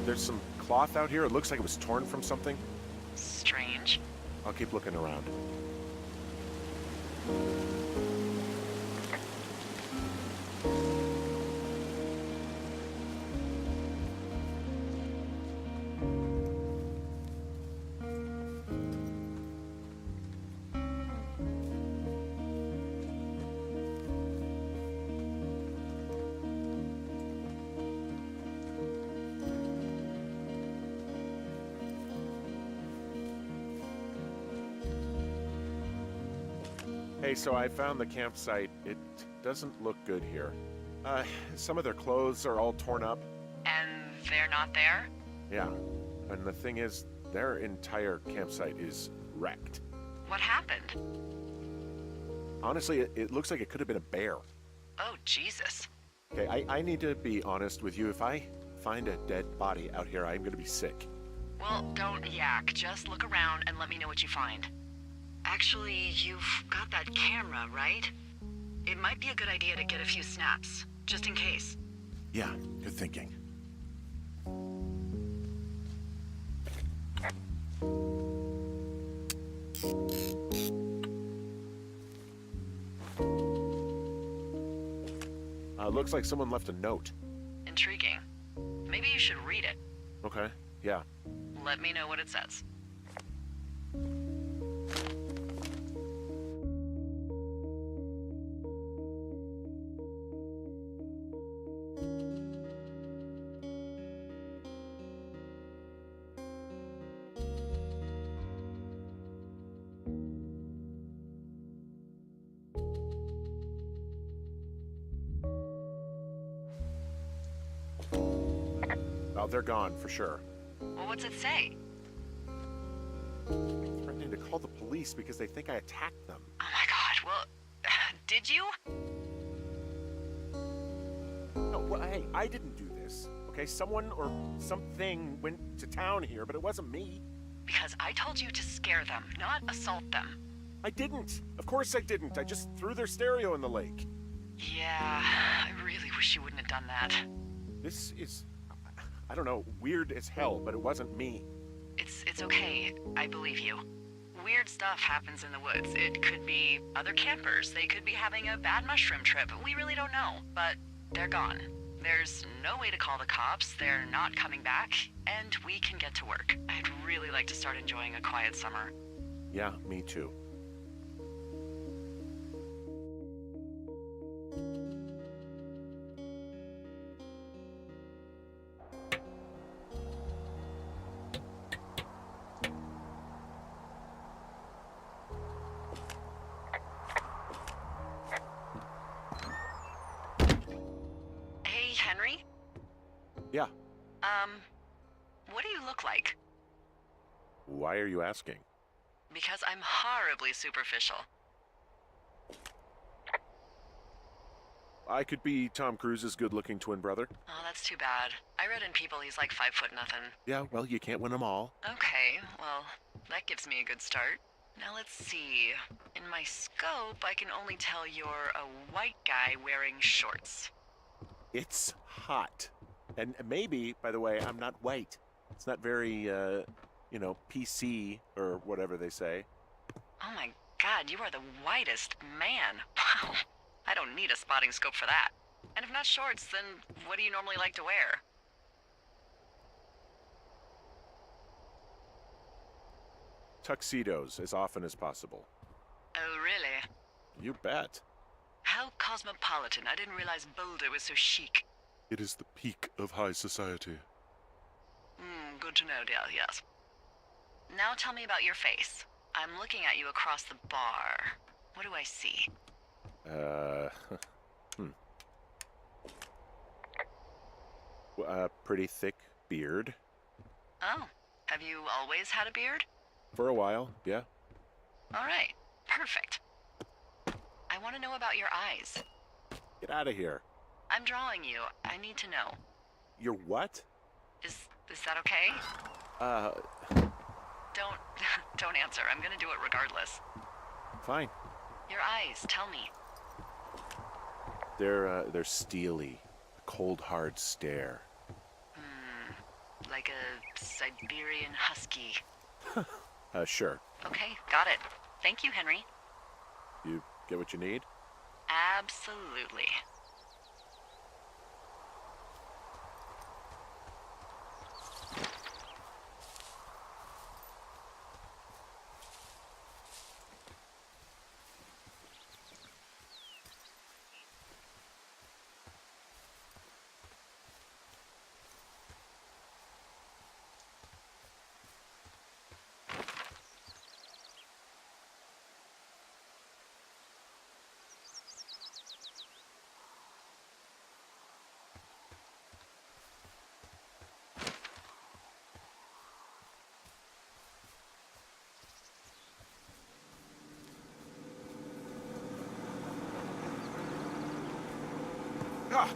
There's some cloth out here. It looks like it was torn from something. Strange. I'll keep looking around. Hey, so I found the campsite. It doesn't look good here. Some of their clothes are all torn up. And they're not there? Yeah, and the thing is, their entire campsite is wrecked. What happened? Honestly, it looks like it could have been a bear. Oh, Jesus. Okay, I need to be honest with you. If I find a dead body out here, I'm gonna be sick. Well, don't yak. Just look around and let me know what you find. Actually, you've got that camera, right? It might be a good idea to get a few snaps, just in case. Yeah, good thinking. Looks like someone left a note. Intriguing. Maybe you should read it. Okay, yeah. Let me know what it says. Well, they're gone for sure. Well, what's it say? Threatening to call the police because they think I attacked them. Oh my god, well, did you? No, well, hey, I didn't do this. Okay, someone or something went to town here, but it wasn't me. Because I told you to scare them, not assault them. I didn't. Of course I didn't. I just threw their stereo in the lake. Yeah, I really wish you wouldn't have done that. This is, I don't know, weird as hell, but it wasn't me. It's okay. I believe you. Weird stuff happens in the woods. It could be other campers. They could be having a bad mushroom trip. We really don't know, but they're gone. There's no way to call the cops. They're not coming back, and we can get to work. I'd really like to start enjoying a quiet summer. Yeah, me too. Hey, Henry? Yeah. What do you look like? Why are you asking? Because I'm horribly superficial. I could be Tom Cruise's good-looking twin brother. Oh, that's too bad. I read in People he's like 5'0" nothing. Yeah, well, you can't win them all. Okay, well, that gives me a good start. Now let's see. In my scope, I can only tell you're a white guy wearing shorts. It's hot. And maybe, by the way, I'm not white. It's not very, PC or whatever they say. Oh my god, you are the whitest man. Wow. I don't need a spotting scope for that. And if not shorts, then what do you normally like to wear? Tuxedos as often as possible. Oh, really? You bet. How cosmopolitan. I didn't realize Boulder was so chic. It is the peak of high society. Good to know, dear, yes. Now tell me about your face. I'm looking at you across the bar. What do I see? Pretty thick beard. Oh, have you always had a beard? For a while, yeah. All right, perfect. I want to know about your eyes. Get out of here. I'm drawing you. I need to know. You're what? Is that okay? Don't don't answer. I'm gonna do it regardless. Fine. Your eyes, tell me. They're steely. A cold, hard stare. Like a Siberian husky. Sure. Okay, got it. Thank you, Henry. You get what you need? Absolutely. Ah!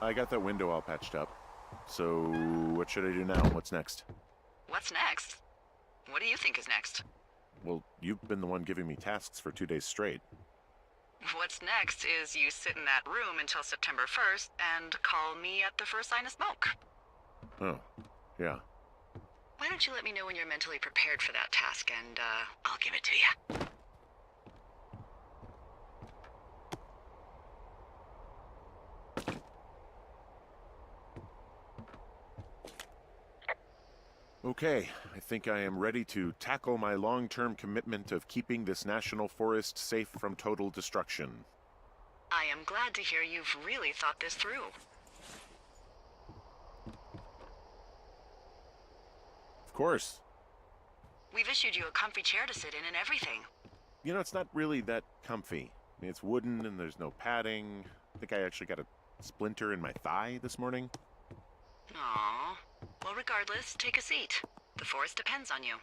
I got that window all patched up. So, what should I do now? What's next? What's next? What do you think is next? Well, you've been the one giving me tasks for 2 days straight. What's next is you sit in that room until September 1st and call me at the first sign of smoke. Oh, yeah. Why don't you let me know when you're mentally prepared for that task and, I'll give it to you. Okay, I think I am ready to tackle my long-term commitment of keeping this national forest safe from total destruction. I am glad to hear you've really thought this through. Of course. We've issued you a comfy chair to sit in and everything. You know, it's not really that comfy. I mean, it's wooden and there's no padding. I think I actually got a splinter in my thigh this morning. Aww. Well, regardless, take a seat. The forest depends on you.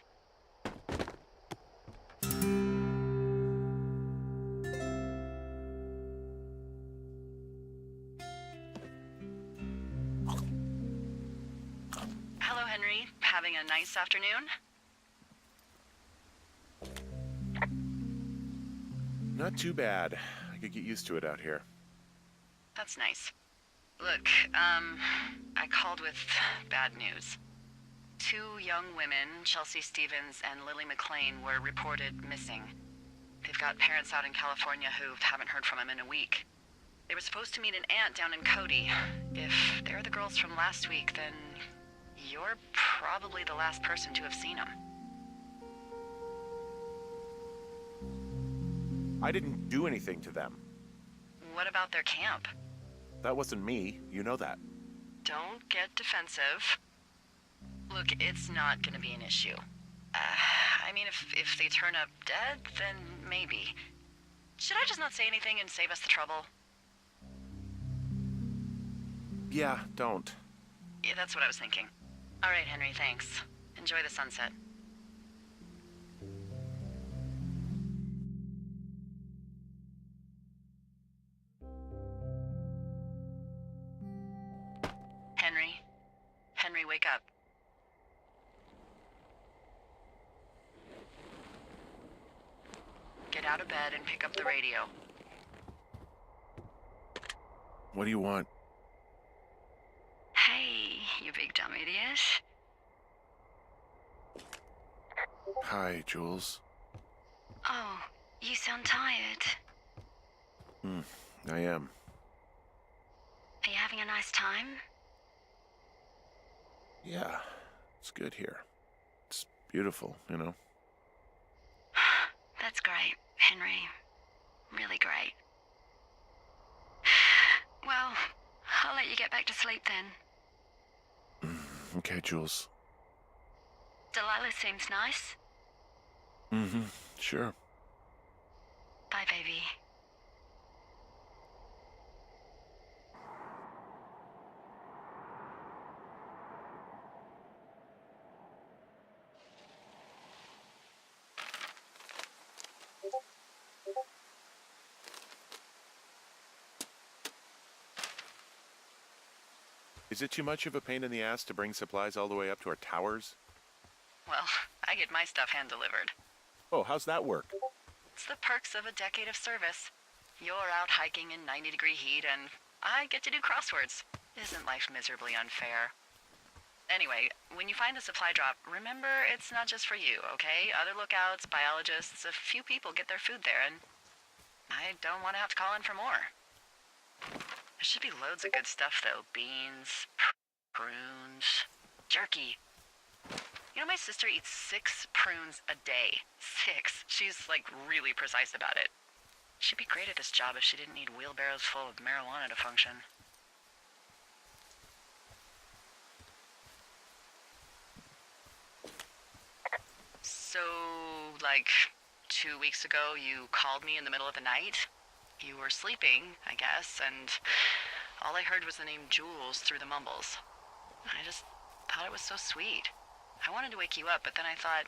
Hello, Henry. Having a nice afternoon? Not too bad. I could get used to it out here. That's nice. Look, I called with bad news. Two young women, Chelsea Stevens and Lily McLean, were reported missing. They've got parents out in California who haven't heard from them in a week. They were supposed to meet an aunt down in Cody. If they're the girls from last week, then you're probably the last person to have seen them. I didn't do anything to them. What about their camp? That wasn't me. You know that. Don't get defensive. Look, it's not gonna be an issue. I mean, if they turn up dead, then maybe. Should I just not say anything and save us the trouble? Yeah, don't. Yeah, that's what I was thinking. All right, Henry, thanks. Enjoy the sunset. Henry? Henry, wake up. Get out of bed and pick up the radio. What do you want? Hey, you big dumb idiot. Hi, Jules. Oh, you sound tired. I am. Are you having a nice time? Yeah, it's good here. It's beautiful, you know? That's great, Henry. Really great. Well, I'll let you get back to sleep then. Okay, Jules. Delilah seems nice. Sure. Bye, baby. Is it too much of a pain in the ass to bring supplies all the way up to our towers? Well, I get my stuff hand-delivered. Oh, how's that work? It's the perks of a decade of service. You're out hiking in 90-degree heat, and I get to do crosswords. Isn't life miserably unfair? Anyway, when you find the supply drop, remember it's not just for you, okay? Other lookouts, biologists, a few people get their food there, and I don't want to have to call in for more. There should be loads of good stuff, though. Beans, prunes, jerky. You know, my sister eats 6 prunes a day. 6. She's, like, really precise about it. She'd be great at this job if she didn't need wheelbarrows full of marijuana to function. So, like, 2 weeks ago, you called me in the middle of the night? You were sleeping, I guess, and all I heard was the name Jules through the mumbles. I just thought it was so sweet. I wanted to wake you up, but then I thought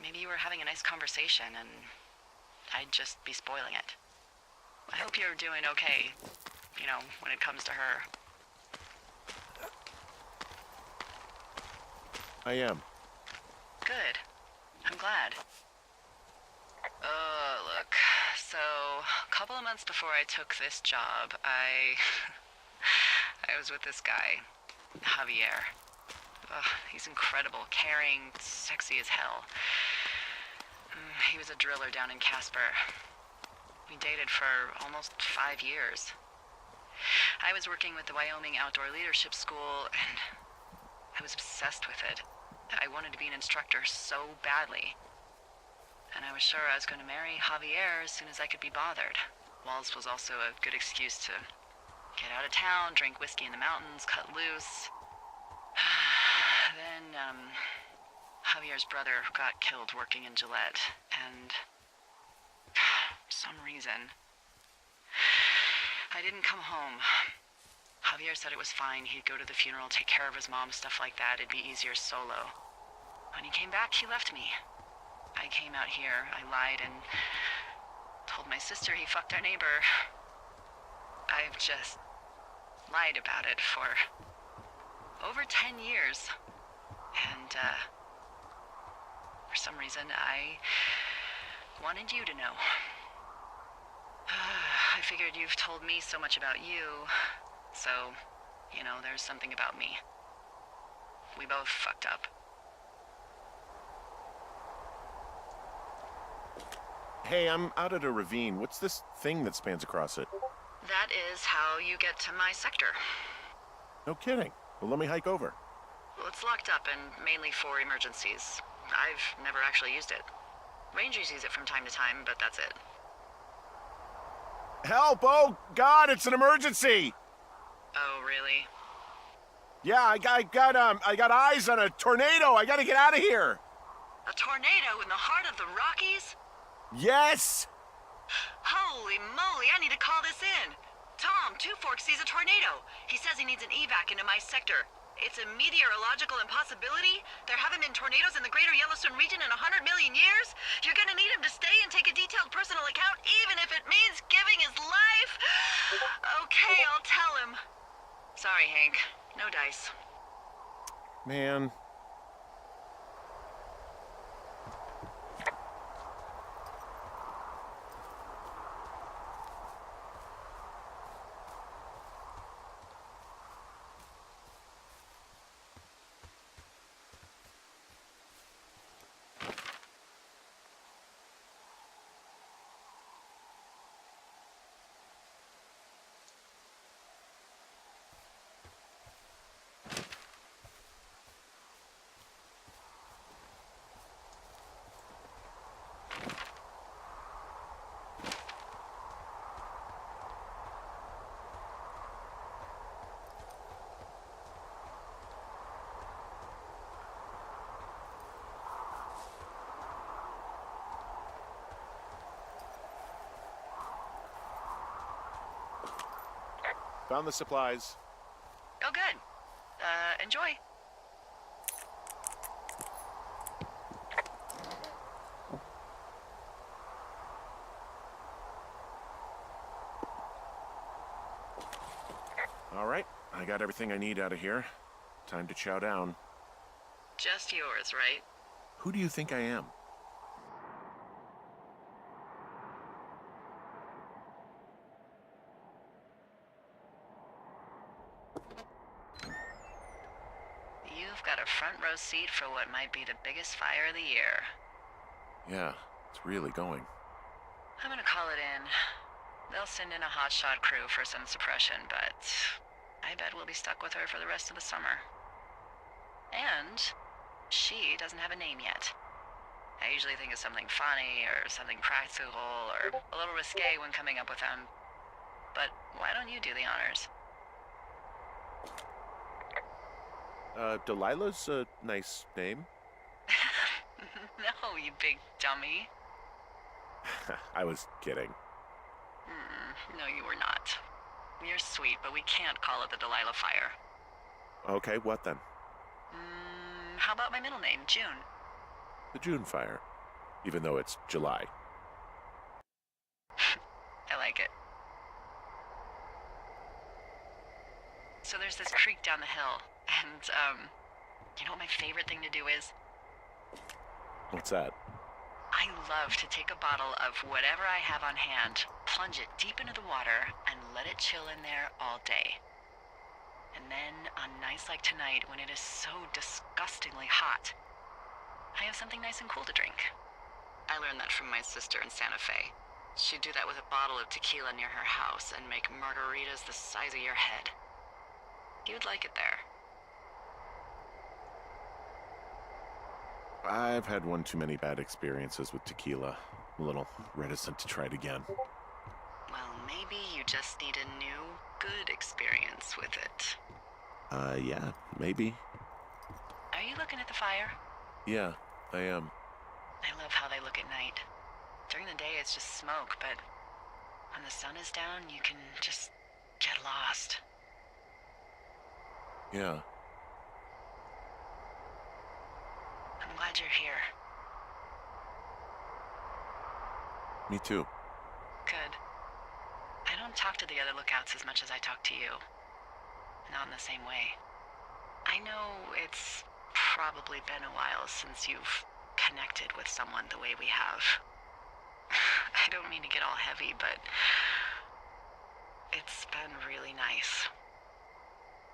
maybe you were having a nice conversation and I'd just be spoiling it. I hope you're doing okay, you know, when it comes to her. I am. Good. I'm glad. Look, so a couple of months before I took this job, I was with this guy, Javier. He's incredible, caring, sexy as hell. He was a driller down in Casper. We dated for almost 5 years. I was working with the Wyoming Outdoor Leadership School, and I was obsessed with it. I wanted to be an instructor so badly. And I was sure I was going to marry Javier as soon as I could be bothered. Walls was also a good excuse to get out of town, drink whiskey in the mountains, cut loose. Then, Javier's brother got killed working in Gillette, and for some reason, I didn't come home. Javier said it was fine. He'd go to the funeral, take care of his mom, stuff like that. It'd be easier solo. When he came back, he left me. I came out here, I lied, and told my sister he fucked our neighbor. I've just lied about it for over 10 years. And, for some reason, I wanted you to know. I figured you've told me so much about you, so, you know, there's something about me. We both fucked up. Hey, I'm out at a ravine. What's this thing that spans across it? That is how you get to my sector. No kidding. Well, let me hike over. Well, it's locked up and mainly for emergencies. I've never actually used it. Rangers use it from time to time, but that's it. Help! Oh, God, it's an emergency! Oh, really? Yeah, I got eyes on a tornado. I gotta get out of here. A tornado in the heart of the Rockies? Yes! Holy moly, I need to call this in. Tom, Two Forks sees a tornado. He says he needs an evac into my sector. It's a meteorological impossibility. There haven't been tornadoes in the greater Yellowstone region in 100 million years. You're gonna need him to stay and take a detailed personal account, even if it means giving his life. Okay, I'll tell him. Sorry, Hank. No dice. Man. Found the supplies. Oh, good. Enjoy. All right, I got everything I need out of here. Time to chow down. Just yours, right? Who do you think I am? You've got a front row seat for what might be the biggest fire of the year. Yeah, it's really going. I'm gonna call it in. They'll send in a hotshot crew for some suppression, but I bet we'll be stuck with her for the rest of the summer. And she doesn't have a name yet. I usually think of something funny or something practical or a little risque when coming up with them. But why don't you do the honors? Delilah's a nice name. No, you big dummy. I was kidding. No, you were not. You're sweet, but we can't call it the Delilah Fire. Okay, what then? How about my middle name, June? The June fire. Even though it's July. I like it. So there's this creek down the hill, and, you know what my favorite thing to do is? What's that? I love to take a bottle of whatever I have on hand, plunge it deep into the water, and let it chill in there all day. And then, on nights like tonight, when it is so disgustingly hot, I have something nice and cool to drink. I learned that from my sister in Santa Fe. She'd do that with a bottle of tequila near her house and make margaritas the size of your head. You'd like it there. I've had one too many bad experiences with tequila. I'm a little reticent to try it again. Well, maybe you just need a new, good experience with it. Yeah, maybe. Are you looking at the fire? Yeah, I am. I love how they look at night. During the day, it's just smoke, but when the sun is down, you can just get lost. Yeah. I'm glad you're here. Me too. Good. I don't talk to the other lookouts as much as I talk to you. Not in the same way. I know it's probably been a while since you've connected with someone the way we have. I don't mean to get all heavy, but it's been really nice.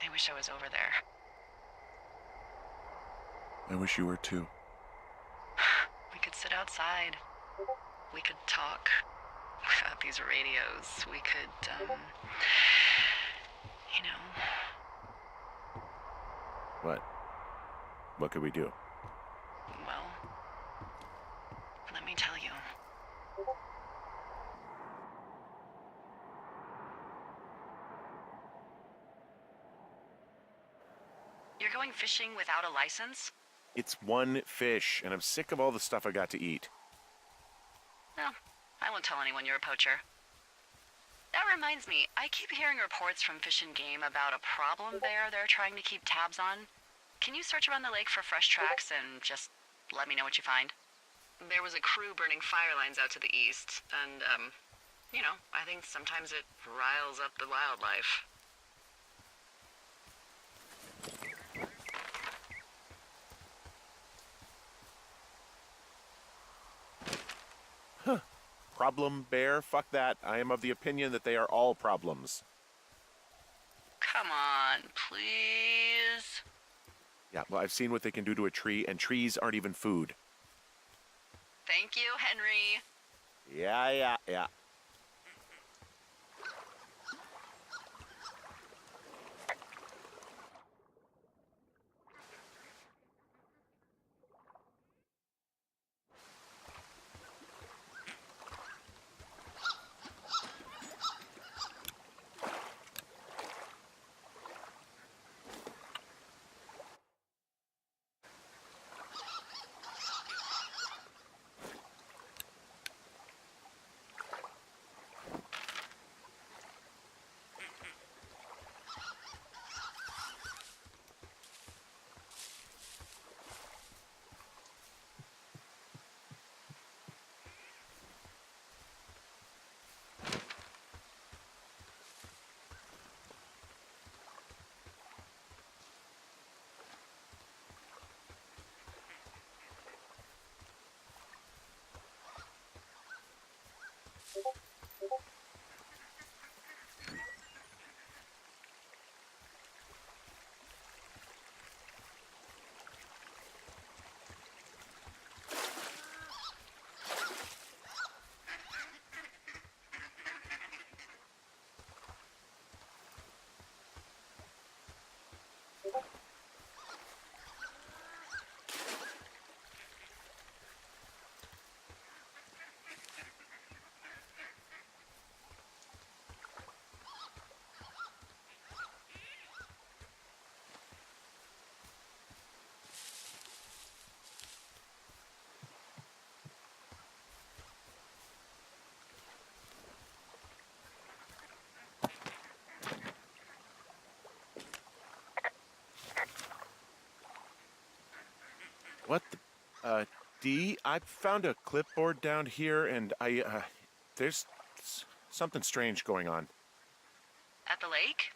I wish I was over there. I wish you were too. We could sit outside, We could talk without these radios. We could, you know, What? What could we do? well, let me tell you. You're going fishing without a license? It's one fish, and I'm sick of all the stuff I got to eat. Well, I won't tell anyone you're a poacher. That reminds me, I keep hearing reports from Fish and Game about a problem bear they're trying to keep tabs on. Can you search around the lake for fresh tracks and just let me know what you find? There was a crew burning fire lines out to the east, and, you know, I think sometimes it riles up the wildlife. Problem bear? Fuck that. I am of the opinion that they are all problems. Come on, please. Yeah, well, I've seen what they can do to a tree, and trees aren't even food. Thank you, Henry. Yeah. What the... Dee, I found a clipboard down here, and there's something strange going on. At the lake?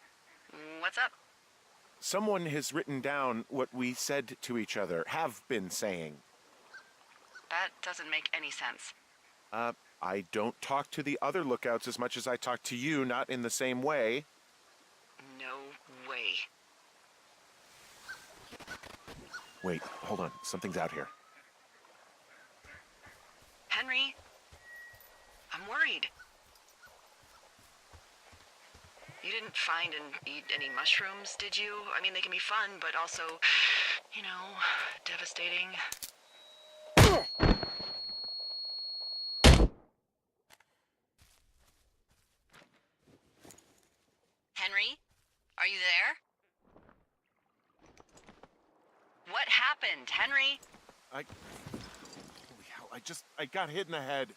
What's up? Someone has written down what we said to each other, have been saying. That doesn't make any sense. I don't talk to the other lookouts as much as I talk to you, not in the same way. No way. Wait, hold on. Something's out here. Henry, I'm worried. You didn't find and eat any mushrooms, did you? I mean, they can be fun, but also, you know, devastating. Henry, are you there? What happened, Henry? Holy hell, I got hit in the head.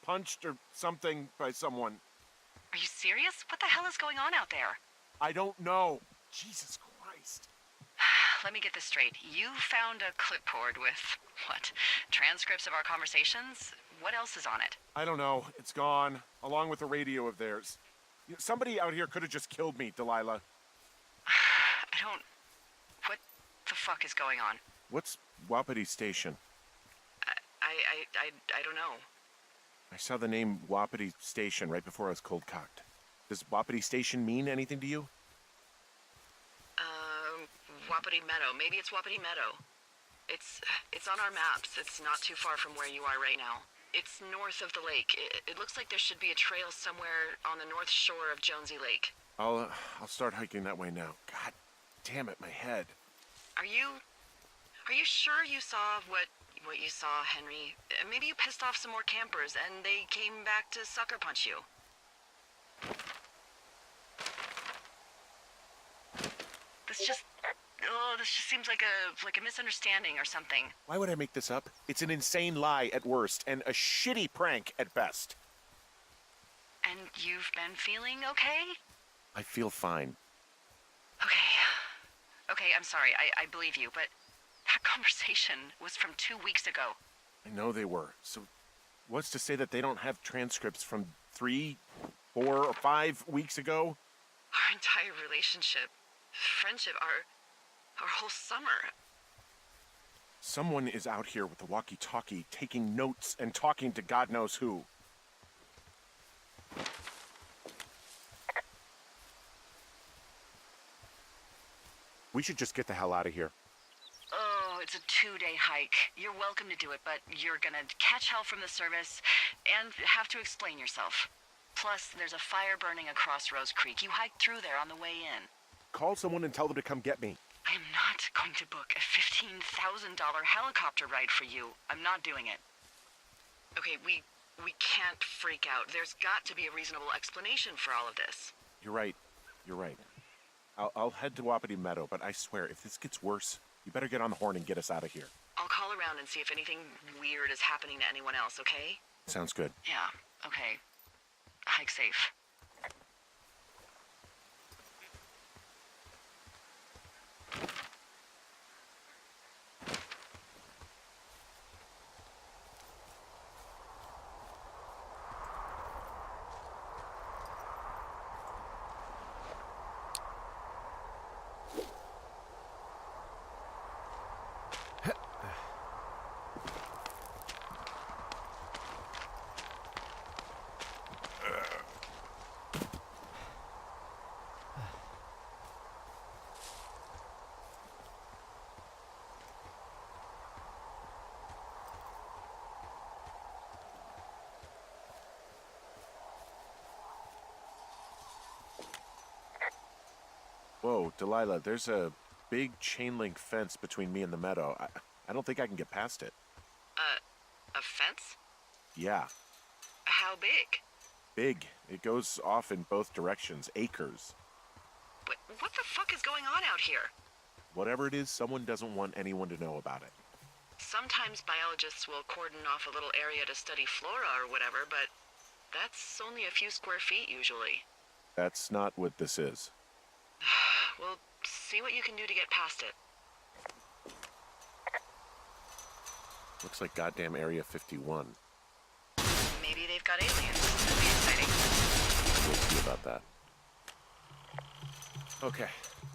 Punched or something by someone. Are you serious? What the hell is going on out there? I don't know. Jesus Christ. Let me get this straight. You found a clipboard with, what, transcripts of our conversations? What else is on it? I don't know. It's gone, along with the radio of theirs. Somebody out here could have just killed me, Delilah. What the fuck is going on? What's Wapiti Station? I don't know. I saw the name Wapiti Station right before I was cold-cocked. Does Wapiti Station mean anything to you? Wapiti Meadow. Maybe it's Wapiti Meadow. It's on our maps. It's not too far from where you are right now. It's north of the lake. It looks like there should be a trail somewhere on the north shore of Jonesy Lake. I'll start hiking that way now. God damn it, my head. Are you sure you saw what you saw, Henry? Maybe you pissed off some more campers and they came back to sucker punch you. This just seems like a misunderstanding or something. Why would I make this up? It's an insane lie at worst and a shitty prank at best. And you've been feeling okay? I feel fine. Okay, I'm sorry. I believe you, but that conversation was from 2 weeks ago. I know they were. So what's to say that they don't have transcripts from 3, 4, or 5 weeks ago? Our entire relationship, friendship, our whole summer. Someone is out here with the walkie-talkie taking notes and talking to God knows who. We should just get the hell out of here. Oh, it's a 2-day hike. You're welcome to do it, but you're gonna catch hell from the service and have to explain yourself. Plus, there's a fire burning across Rose Creek. You hiked through there on the way in. Call someone and tell them to come get me. I'm not going to book a $15,000 helicopter ride for you. I'm not doing it. Okay, we can't freak out. There's got to be a reasonable explanation for all of this. You're right. You're right. I'll head to Wapiti Meadow, but I swear, if this gets worse, you better get on the horn and get us out of here. I'll call around and see if anything weird is happening to anyone else, okay? Sounds good. Yeah, okay. Hike safe. Whoa, Delilah, there's a big chain link fence between me and the meadow. I don't think I can get past it. A fence? Yeah, How big? big. It goes off in both directions, acres. What the fuck is going on out here? Whatever it is, someone doesn't want anyone to know about it. Sometimes biologists will cordon off a little area to study flora or whatever, but that's only a few square feet usually. That's not what this is. Well, see what you can do to get past it. Looks like goddamn Area 51. Maybe they've got aliens. That'd be exciting. We'll see about that. Okay.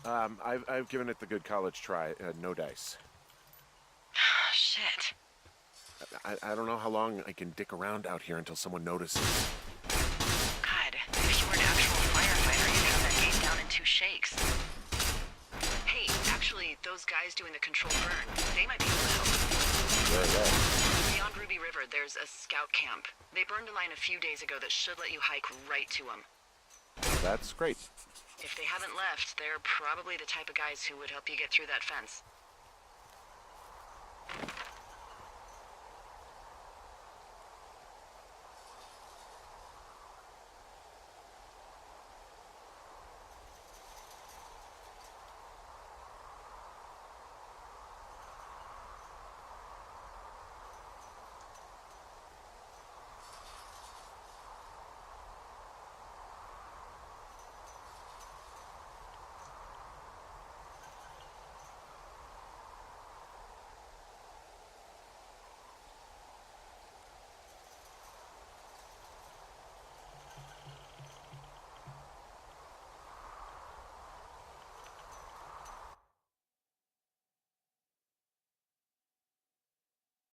I've given it the good college try. No dice. Shit. I don't know how long I can dick around out here until someone notices. God, if you were an actual firefighter, you'd have that gate down in 2 shakes. Hey, actually, those guys doing the controlled burn, they might be able to help. Where are they? Beyond Ruby River, there's a scout camp. They burned a line a few days ago that should let you hike right to them. That's great. If they haven't left, they're probably the type of guys who would help you get through that fence.